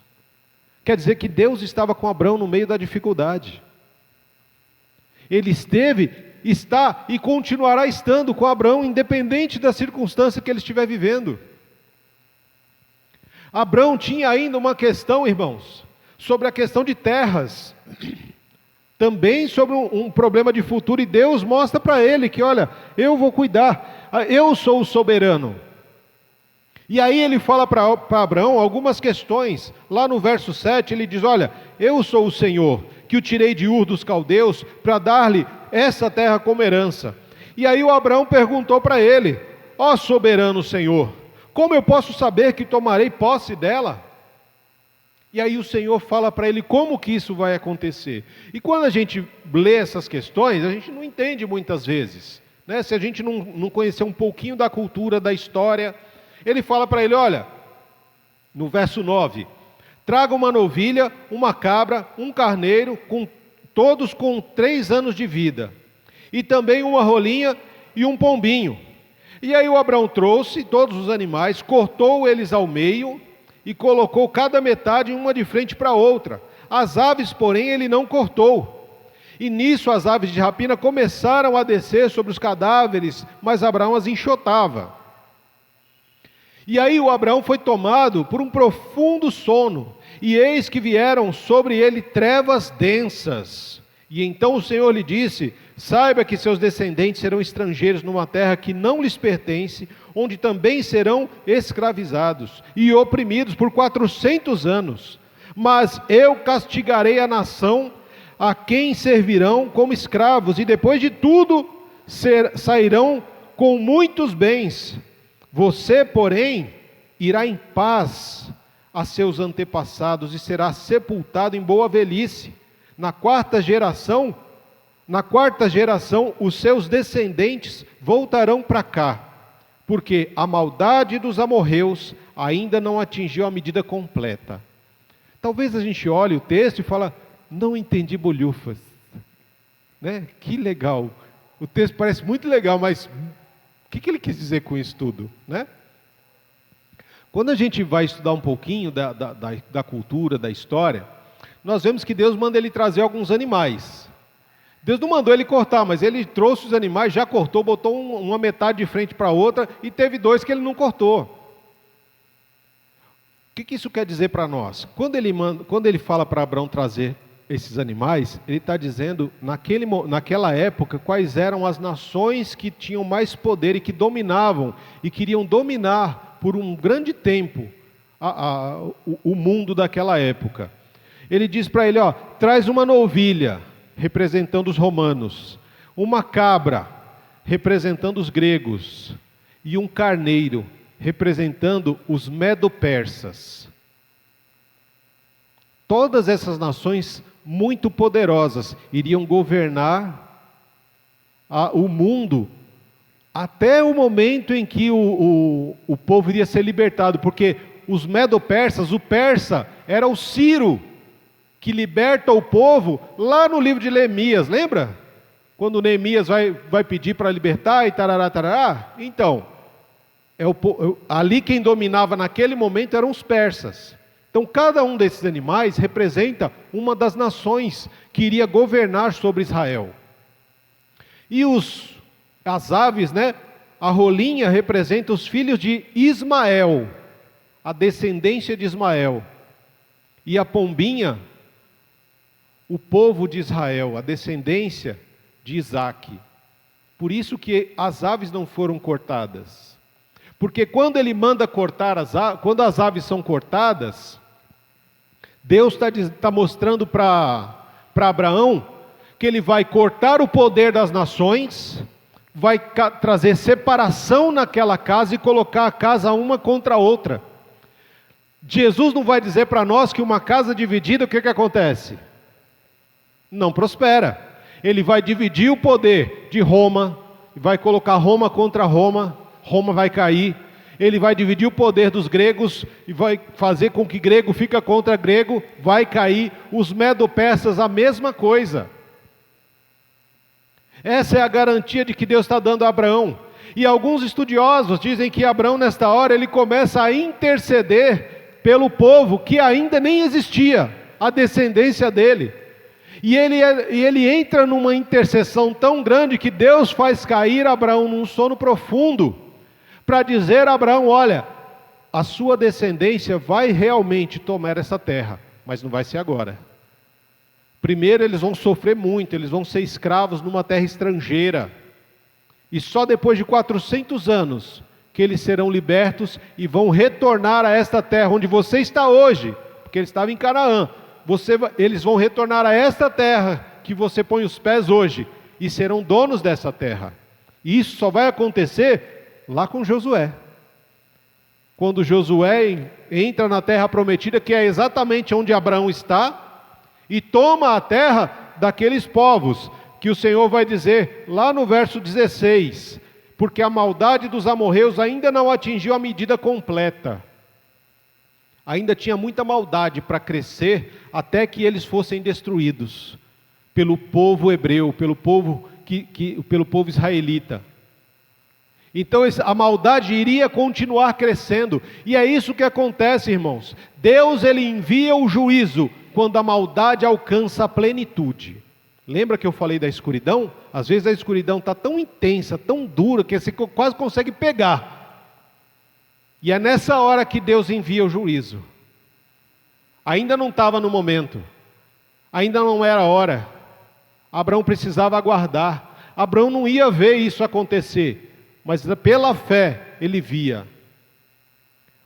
Quer dizer que Deus estava com Abraão no meio da dificuldade. Ele está e continuará estando com Abraão, independente da circunstância que ele estiver vivendo. Abraão tinha ainda uma questão, irmãos, sobre a questão de terras, também sobre um problema de futuro, e Deus mostra para ele que, olha, eu vou cuidar, eu sou o soberano. E aí ele fala para Abraão algumas questões. Lá no verso 7 ele diz, olha, eu sou o Senhor, que o tirei de Ur dos caldeus, para dar-lhe essa terra como herança. E aí o Abraão perguntou para ele, ó soberano Senhor, como eu posso saber que tomarei posse dela? E aí o Senhor fala para ele como que isso vai acontecer. E quando a gente lê essas questões, a gente não entende muitas vezes, né? Se a gente não conhecer um pouquinho da cultura, da história, ele fala para ele, olha, no verso 9, traga uma novilha, uma cabra, um carneiro, todos com 3 anos de vida, e também uma rolinha e um pombinho. E aí o Abraão trouxe todos os animais, cortou eles ao meio, e colocou cada metade uma de frente para a outra. As aves, porém, ele não cortou. E nisso as aves de rapina começaram a descer sobre os cadáveres, mas Abraão as enxotava. E aí o Abraão foi tomado por um profundo sono, e eis que vieram sobre ele trevas densas. E então o Senhor lhe disse, saiba que seus descendentes serão estrangeiros numa terra que não lhes pertence, onde também serão escravizados e oprimidos por 400 anos. Mas eu castigarei a nação a quem servirão como escravos, e depois de tudo sairão com muitos bens. Você, porém, irá em paz a seus antepassados e será sepultado em boa velhice. Na quarta geração, os seus descendentes voltarão para cá, porque a maldade dos amorreus ainda não atingiu a medida completa. Talvez a gente olhe o texto e fale, não entendi bolhufas, né? Que legal, o texto parece muito legal, mas o que ele quis dizer com isso tudo, né? Quando a gente vai estudar um pouquinho da cultura, da história, nós vemos que Deus manda ele trazer alguns animais. Deus não mandou ele cortar, mas ele trouxe os animais, já cortou, botou uma metade de frente para a outra, e teve 2 que ele não cortou. O que isso quer dizer para nós? Quando ele fala para Abraão trazer esses animais, ele está dizendo, naquela época, quais eram as nações que tinham mais poder e que dominavam, e queriam dominar por um grande tempo o mundo daquela época. Ele diz para ele, traz uma novilha, representando os romanos, uma cabra, representando os gregos, e um carneiro, representando os medo-persas. Todas essas nações muito poderosas iriam governar o mundo até o momento em que o povo iria ser libertado, porque os medo-persas, o persa era o Ciro, que liberta o povo lá no livro de Neemias, lembra? Quando Neemias vai pedir para libertar e tarará, tarará, então, ali quem dominava naquele momento eram os persas. Então cada um desses animais representa uma das nações que iria governar sobre Israel. E as aves, né? A rolinha representa os filhos de Ismael, a descendência de Ismael. E a pombinha, o povo de Israel, a descendência de Isaque. Por isso que as aves não foram cortadas. Porque quando ele manda cortar quando as aves são cortadas, Deus está mostrando para Abraão que ele vai cortar o poder das nações, vai trazer separação naquela casa e colocar a casa uma contra a outra. Jesus não vai dizer para nós que uma casa dividida, o que acontece? Não prospera. Ele vai dividir o poder de Roma, vai colocar Roma contra Roma, Roma vai cair. Ele vai dividir o poder dos gregos e vai fazer com que grego fica contra grego, vai cair. Os medo-persas, a mesma coisa. Essa é a garantia de que Deus está dando a Abraão. E alguns estudiosos dizem que Abraão, nesta hora, ele começa a interceder pelo povo que ainda nem existia, a descendência dele. E ele entra numa intercessão tão grande que Deus faz cair Abraão num sono profundo, para dizer a Abraão: olha, a sua descendência vai realmente tomar essa terra, mas não vai ser agora. Primeiro eles vão sofrer muito, eles vão ser escravos numa terra estrangeira. E só depois de 400 anos que eles serão libertos e vão retornar a esta terra onde você está hoje, porque eles estavam em Canaã. Eles vão retornar a esta terra que você põe os pés hoje e serão donos dessa terra. E isso só vai acontecer lá com Josué. Quando Josué entra na terra prometida, que é exatamente onde Abraão está, e toma a terra daqueles povos, que o Senhor vai dizer lá no verso 16, porque a maldade dos amorreus ainda não atingiu a medida completa. Ainda tinha muita maldade para crescer, até que eles fossem destruídos pelo povo hebreu, pelo povo israelita. Então a maldade iria continuar crescendo, e é isso que acontece, irmãos. Deus, ele envia o juízo quando a maldade alcança a plenitude. Lembra que eu falei da escuridão? Às vezes a escuridão está tão intensa, tão dura, que você quase consegue pegar. E é nessa hora que Deus envia o juízo. Ainda não estava no momento, ainda não era a hora. Abraão precisava aguardar. Abraão não ia ver isso acontecer, mas pela fé ele via.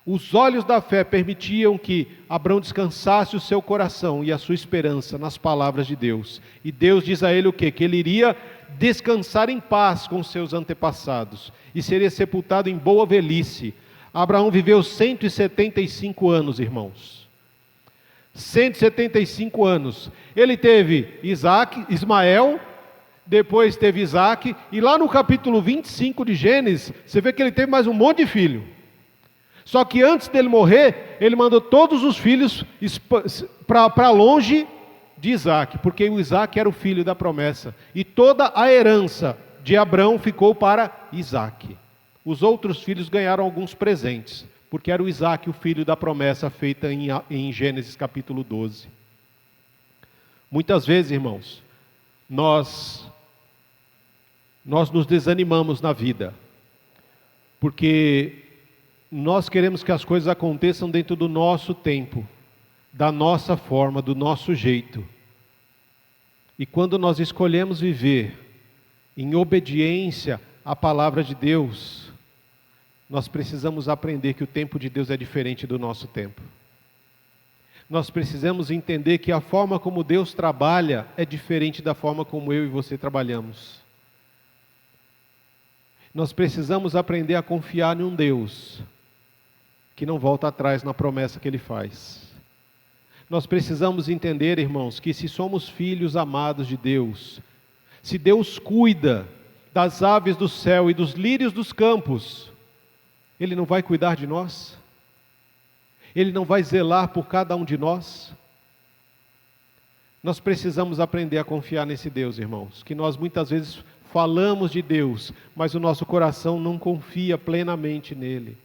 Os olhos da fé permitiam que Abraão descansasse o seu coração e a sua esperança nas palavras de Deus. E Deus diz a ele o quê? Que ele iria descansar em paz com seus antepassados e seria sepultado em boa velhice. Abraão viveu 175 anos, irmãos. 175 anos. Ele teve Ismael, depois teve Isaque, e lá no capítulo 25 de Gênesis, você vê que ele teve mais um monte de filho. Só que antes dele morrer, ele mandou todos os filhos para longe de Isaque, porque o Isaque era o filho da promessa, e toda a herança de Abraão ficou para Isaque. Os outros filhos ganharam alguns presentes, porque era o Isaque o filho da promessa feita em Gênesis capítulo 12. Muitas vezes, irmãos, nós nos desanimamos na vida, porque nós queremos que as coisas aconteçam dentro do nosso tempo, da nossa forma, do nosso jeito. E quando nós escolhemos viver em obediência à palavra de Deus, nós precisamos aprender que o tempo de Deus é diferente do nosso tempo. Nós precisamos entender que a forma como Deus trabalha é diferente da forma como eu e você trabalhamos. Nós precisamos aprender a confiar em um Deus que não volta atrás na promessa que Ele faz. Nós precisamos entender, irmãos, que se somos filhos amados de Deus, se Deus cuida das aves do céu e dos lírios dos campos, Ele não vai cuidar de nós? Ele não vai zelar por cada um de nós? Nós precisamos aprender a confiar nesse Deus, irmãos, que nós muitas vezes falamos de Deus, mas o nosso coração não confia plenamente nele.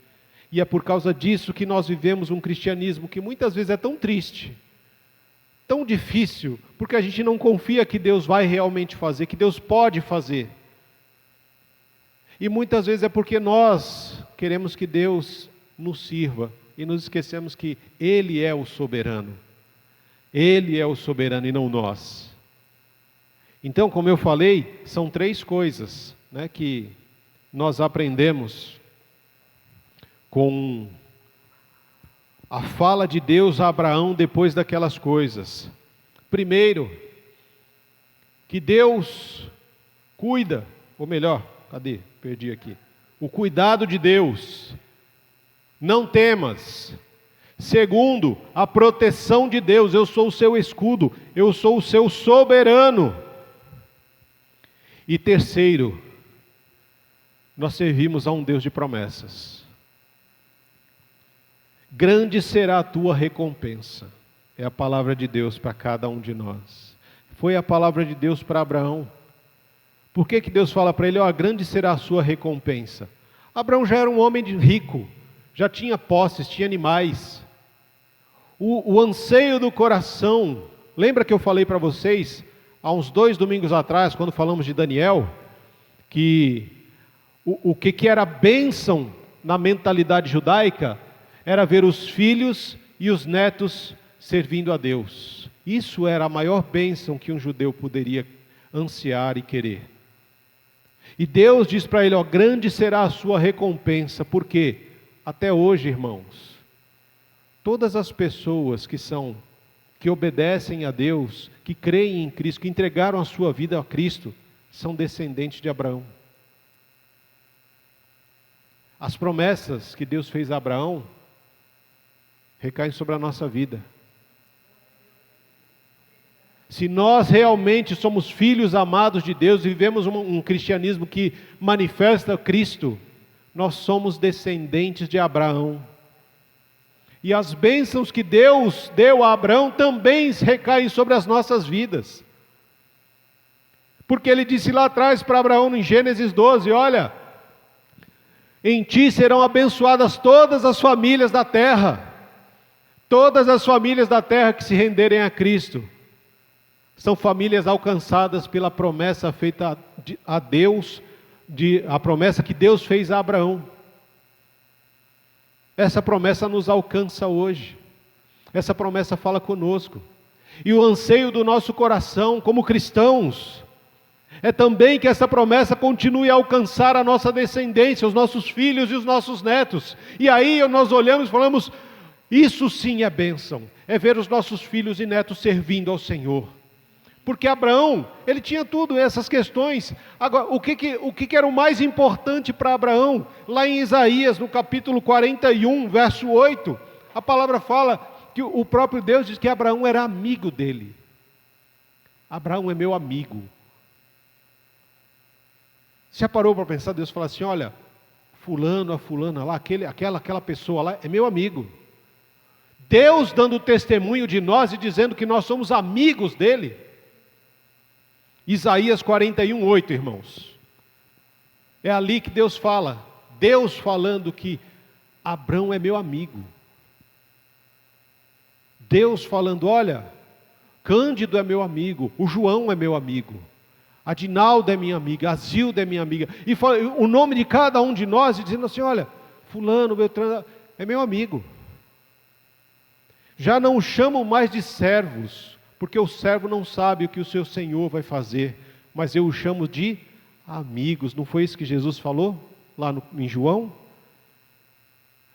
E é por causa disso que nós vivemos um cristianismo que muitas vezes é tão triste, tão difícil, porque a gente não confia que Deus vai realmente fazer, que Deus pode fazer. E muitas vezes é porque nós queremos que Deus nos sirva e nos esquecemos que Ele é o soberano. Ele é o soberano e não nós. Então, como eu falei, são 3 coisas, né, que nós aprendemos com a fala de Deus a Abraão depois daquelas coisas. Primeiro, que Deus cuida, ou melhor, cadê? Perdi aqui. O cuidado de Deus. Não temas. Segundo, a proteção de Deus. Eu sou o seu escudo, eu sou o seu soberano. E terceiro, nós servimos a um Deus de promessas. Grande será a tua recompensa. É a palavra de Deus para cada um de nós. Foi a palavra de Deus para Abraão. Por que Deus fala para ele, grande será a sua recompensa? Abraão já era um homem rico, já tinha posses, tinha animais. O anseio do coração, lembra que eu falei para vocês, há uns 2 domingos atrás, quando falamos de Daniel, que o que era bênção na mentalidade judaica, era ver os filhos e os netos servindo a Deus. Isso era a maior bênção que um judeu poderia ansiar e querer. E Deus diz para ele, grande será a sua recompensa, porque até hoje, irmãos, todas as pessoas que obedecem a Deus, que creem em Cristo, que entregaram a sua vida a Cristo, são descendentes de Abraão. As promessas que Deus fez a Abraão recaem sobre a nossa vida. Se nós realmente somos filhos amados de Deus e vivemos um cristianismo que manifesta Cristo, nós somos descendentes de Abraão. E as bênçãos que Deus deu a Abraão também recaem sobre as nossas vidas. Porque ele disse lá atrás para Abraão em Gênesis 12, olha, em ti serão abençoadas todas as famílias da terra. Todas as famílias da terra que se renderem a Cristo. São famílias alcançadas pela promessa feita a Deus, a promessa que Deus fez a Abraão. Essa promessa nos alcança hoje. Essa promessa fala conosco. E o anseio do nosso coração como cristãos é também que essa promessa continue a alcançar a nossa descendência, os nossos filhos e os nossos netos. E aí nós olhamos e falamos, isso sim é bênção, é ver os nossos filhos e netos servindo ao Senhor. Porque Abraão, ele tinha tudo essas questões. Agora, o que era o mais importante para Abraão? Lá em Isaías, no capítulo 41, verso 8, a palavra fala que o próprio Deus diz que Abraão era amigo dele. Abraão é meu amigo. Você já parou para pensar? Deus fala assim, olha, fulano, a fulana lá, aquela pessoa lá, é meu amigo. Deus dando testemunho de nós e dizendo que nós somos amigos dele. Isaías 41, 8, irmãos. É ali que Deus fala. Deus falando que Abraão é meu amigo. Deus falando, olha, Cândido é meu amigo, o João é meu amigo, a Dinalda é minha amiga, a Zilda é minha amiga. E fala o nome de cada um de nós e dizendo assim, olha, fulano, Beltrano, é meu amigo. Já não chamam mais de servos, porque o servo não sabe o que o seu Senhor vai fazer, mas eu o chamo de amigos. Não foi isso que Jesus falou lá em João?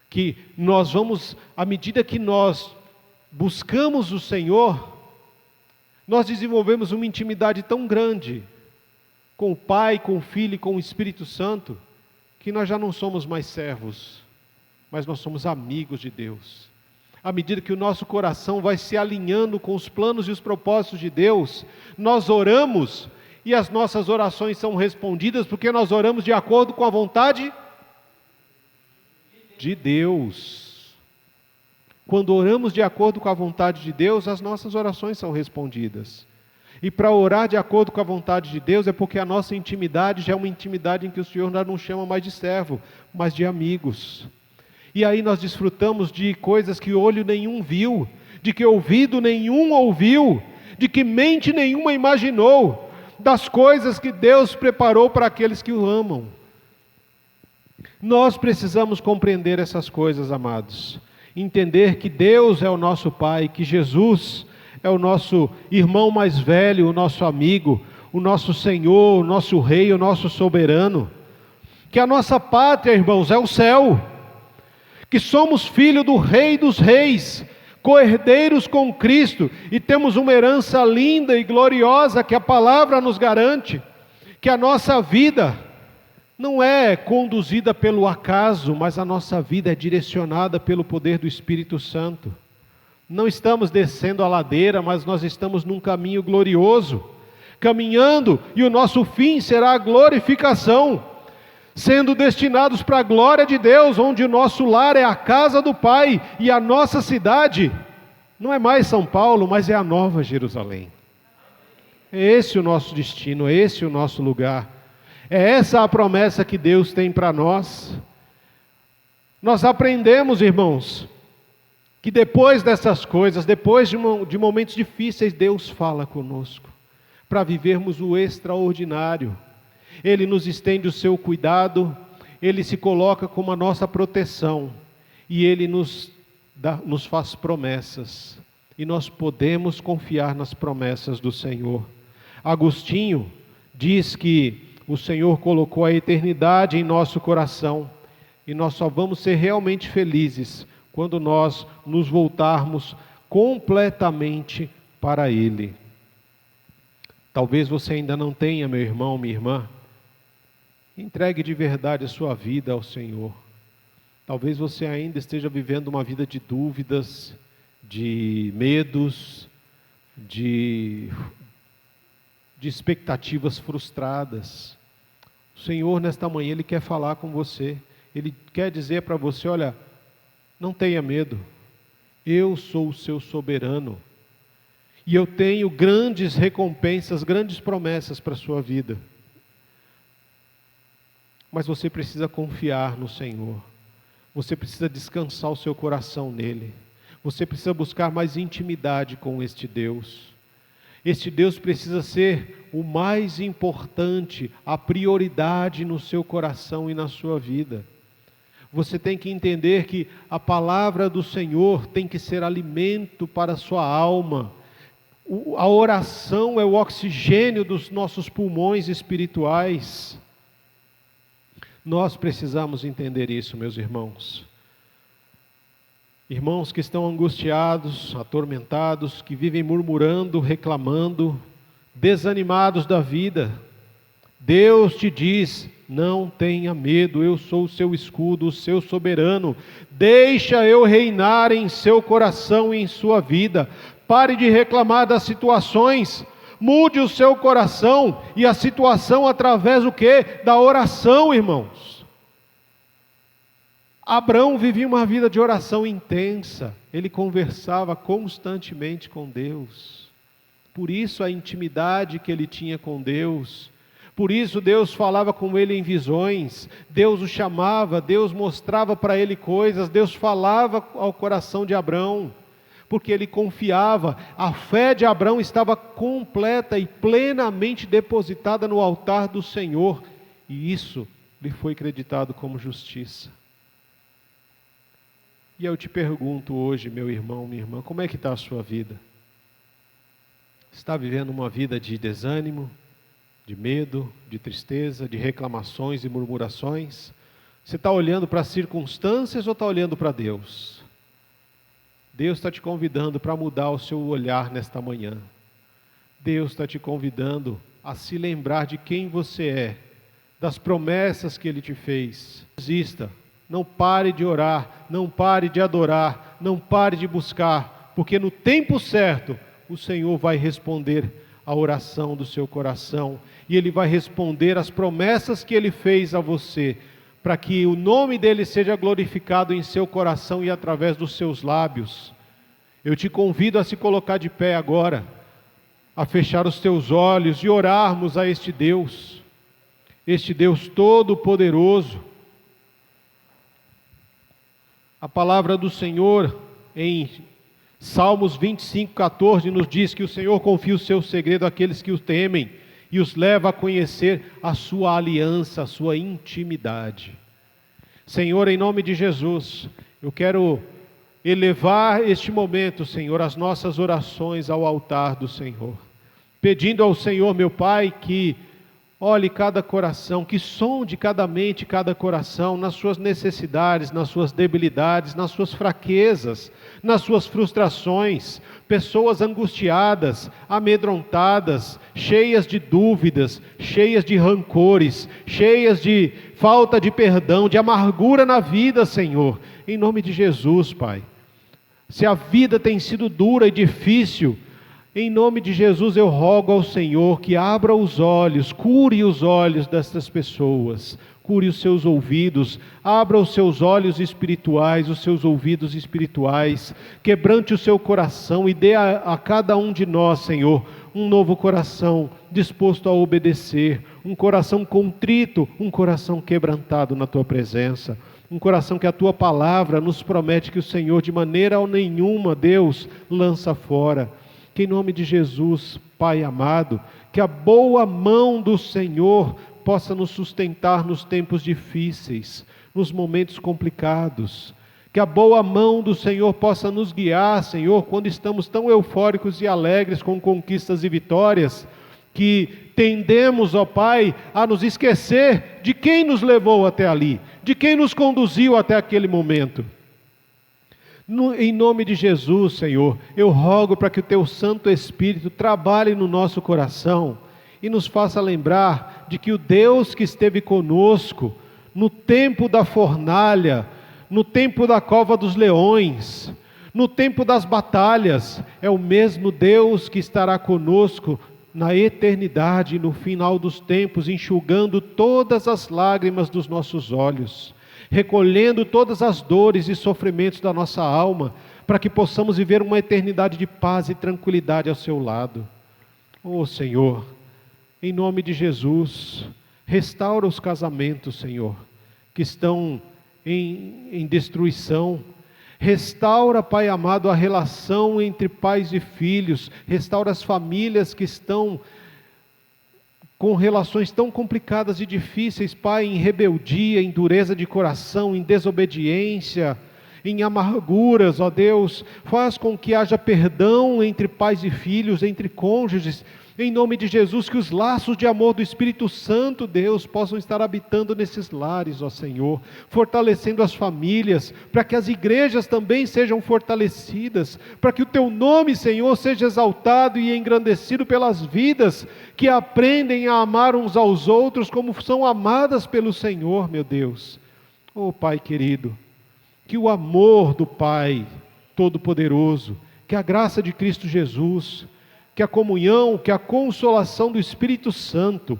Que nós vamos, à medida que nós buscamos o Senhor, nós desenvolvemos uma intimidade tão grande com o Pai, com o Filho e com o Espírito Santo, que nós já não somos mais servos, mas nós somos amigos de Deus. À medida que o nosso coração vai se alinhando com os planos e os propósitos de Deus, nós oramos e as nossas orações são respondidas porque nós oramos de acordo com a vontade de Deus. Quando oramos de acordo com a vontade de Deus, as nossas orações são respondidas. E para orar de acordo com a vontade de Deus é porque a nossa intimidade já é uma intimidade em que o Senhor já não chama mais de servo, mas de amigos. E aí nós desfrutamos de coisas que olho nenhum viu, de que ouvido nenhum ouviu, de que mente nenhuma imaginou, das coisas que Deus preparou para aqueles que o amam. Nós precisamos compreender essas coisas, amados. Entender que Deus é o nosso Pai, que Jesus é o nosso irmão mais velho, o nosso amigo, o nosso Senhor, o nosso Rei, o nosso soberano. Que a nossa pátria, irmãos, é o céu. Que somos filhos do Rei dos Reis, co-herdeiros com Cristo, e temos uma herança linda e gloriosa que a palavra nos garante. Que a nossa vida não é conduzida pelo acaso, mas a nossa vida é direcionada pelo poder do Espírito Santo. Não estamos descendo a ladeira, mas nós estamos num caminho glorioso, caminhando, e o nosso fim será a glorificação, sendo destinados para a glória de Deus, onde o nosso lar é a casa do Pai, e a nossa cidade não é mais São Paulo, mas é a Nova Jerusalém. É esse o nosso destino, é esse o nosso lugar. É essa a promessa que Deus tem para nós. Nós aprendemos, irmãos, que depois dessas coisas, depois de momentos difíceis, Deus fala conosco, para vivermos o extraordinário. Ele nos estende o seu cuidado, Ele se coloca como a nossa proteção, e Ele nos faz promessas, e nós podemos confiar nas promessas do Senhor. Agostinho diz que o Senhor colocou a eternidade em nosso coração, e nós só vamos ser realmente felizes quando nós nos voltarmos completamente para Ele. Talvez você ainda não tenha, meu irmão, minha irmã. Entregue de verdade a sua vida ao Senhor. Talvez você ainda esteja vivendo uma vida de dúvidas, de medos, de expectativas frustradas. O Senhor, nesta manhã, Ele quer falar com você. Ele quer dizer para você: olha, não tenha medo. Eu sou o seu soberano. E eu tenho grandes recompensas, grandes promessas para a sua vida. Mas você precisa confiar no Senhor. Você precisa descansar o seu coração nele. Você precisa buscar mais intimidade com este Deus. Este Deus precisa ser o mais importante, a prioridade no seu coração e na sua vida. Você tem que entender que a palavra do Senhor tem que ser alimento para a sua alma. A oração é o oxigênio dos nossos pulmões espirituais. Nós precisamos entender isso, meus irmãos. Irmãos que estão angustiados, atormentados, que vivem murmurando, reclamando, desanimados da vida. Deus te diz: não tenha medo, eu sou o seu escudo, o seu soberano. Deixa eu reinar em seu coração e em sua vida. Pare de reclamar das situações. Mude o seu coração e a situação através do quê? Da oração, irmãos. Abraão vivia uma vida de oração intensa. Ele conversava constantemente com Deus. Por isso a intimidade que ele tinha com Deus. Por isso Deus falava com ele em visões. Deus o chamava, Deus mostrava para ele coisas. Deus falava ao coração de Abraão. Porque ele confiava, a fé de Abraão estava completa e plenamente depositada no altar do Senhor, e isso lhe foi creditado como justiça. E eu te pergunto hoje, meu irmão, minha irmã, como é que está a sua vida? Está vivendo uma vida de desânimo, de medo, de tristeza, de reclamações e murmurações? Você está olhando para as circunstâncias ou está olhando para Deus? Deus está te convidando para mudar o seu olhar nesta manhã. Deus está te convidando a se lembrar de quem você é, das promessas que Ele te fez. Desista, não pare de orar, não pare de adorar, não pare de buscar, porque no tempo certo o Senhor vai responder a oração do seu coração, e Ele vai responder as promessas que Ele fez a você, para que o nome dele seja glorificado em seu coração e através dos seus lábios. Eu te convido a se colocar de pé agora, a fechar os teus olhos e orarmos a este Deus Todo-Poderoso. A palavra do Senhor em Salmos 25:14 nos diz que o Senhor confia o seu segredo àqueles que o temem e os leva a conhecer a sua aliança, a sua intimidade. Senhor, em nome de Jesus, eu quero elevar este momento, Senhor, as nossas orações ao altar do Senhor, pedindo ao Senhor, meu Pai, que olhe cada coração, que sonde cada mente, cada coração, nas suas necessidades, nas suas debilidades, nas suas fraquezas, nas suas frustrações, pessoas angustiadas, amedrontadas, cheias de dúvidas, cheias de rancores, cheias de falta de perdão, de amargura na vida, Senhor, em nome de Jesus, Pai. Se a vida tem sido dura e difícil, em nome de Jesus eu rogo ao Senhor que abra os olhos, cure os olhos destas pessoas, cure os seus ouvidos, abra os seus olhos espirituais, os seus ouvidos espirituais, quebrante o seu coração e dê a cada um de nós, Senhor, um novo coração disposto a obedecer, um coração contrito, um coração quebrantado na Tua presença, um coração que a Tua palavra nos promete que o Senhor de maneira nenhuma, Deus, lança fora. Que em nome de Jesus, Pai amado, que a boa mão do Senhor possa nos sustentar nos tempos difíceis, nos momentos complicados. Que a boa mão do Senhor possa nos guiar, Senhor, quando estamos tão eufóricos e alegres com conquistas e vitórias, que tendemos, ó Pai, a nos esquecer de quem nos levou até ali, de quem nos conduziu até aquele momento. Em nome de Jesus, Senhor, eu rogo para que o Teu Santo Espírito trabalhe no nosso coração e nos faça lembrar de que o Deus que esteve conosco no tempo da fornalha, no tempo da cova dos leões, no tempo das batalhas, é o mesmo Deus que estará conosco na eternidade e no final dos tempos, enxugando todas as lágrimas dos nossos olhos, recolhendo todas as dores e sofrimentos da nossa alma, para que possamos viver uma eternidade de paz e tranquilidade ao seu lado. Oh Senhor, em nome de Jesus, restaura os casamentos, Senhor, que estão em destruição. Restaura, Pai amado, a relação entre pais e filhos. Restaura as famílias que estão com relações tão complicadas e difíceis, Pai, em rebeldia, em dureza de coração, em desobediência, em amarguras, ó Deus. Faz com que haja perdão entre pais e filhos, entre cônjuges, em nome de Jesus, que os laços de amor do Espírito Santo, Deus, possam estar habitando nesses lares, ó Senhor, fortalecendo as famílias, para que as igrejas também sejam fortalecidas, para que o Teu nome, Senhor, seja exaltado e engrandecido pelas vidas que aprendem a amar uns aos outros como são amadas pelo Senhor, meu Deus. Oh Pai querido, que o amor do Pai Todo-Poderoso, que a graça de Cristo Jesus, que a comunhão, que a consolação do Espírito Santo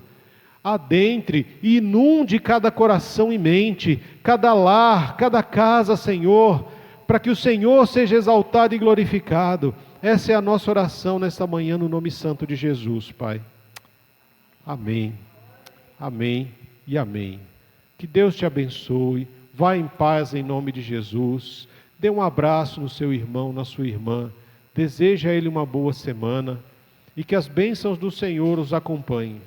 adentre e inunde cada coração e mente, cada lar, cada casa, Senhor, para que o Senhor seja exaltado e glorificado. Essa é a nossa oração nesta manhã, no nome santo de Jesus, Pai. Amém, amém e amém. Que Deus te abençoe, vá em paz em nome de Jesus, dê um abraço no seu irmão, na sua irmã, deseja a ele uma boa semana e que as bênçãos do Senhor os acompanhem.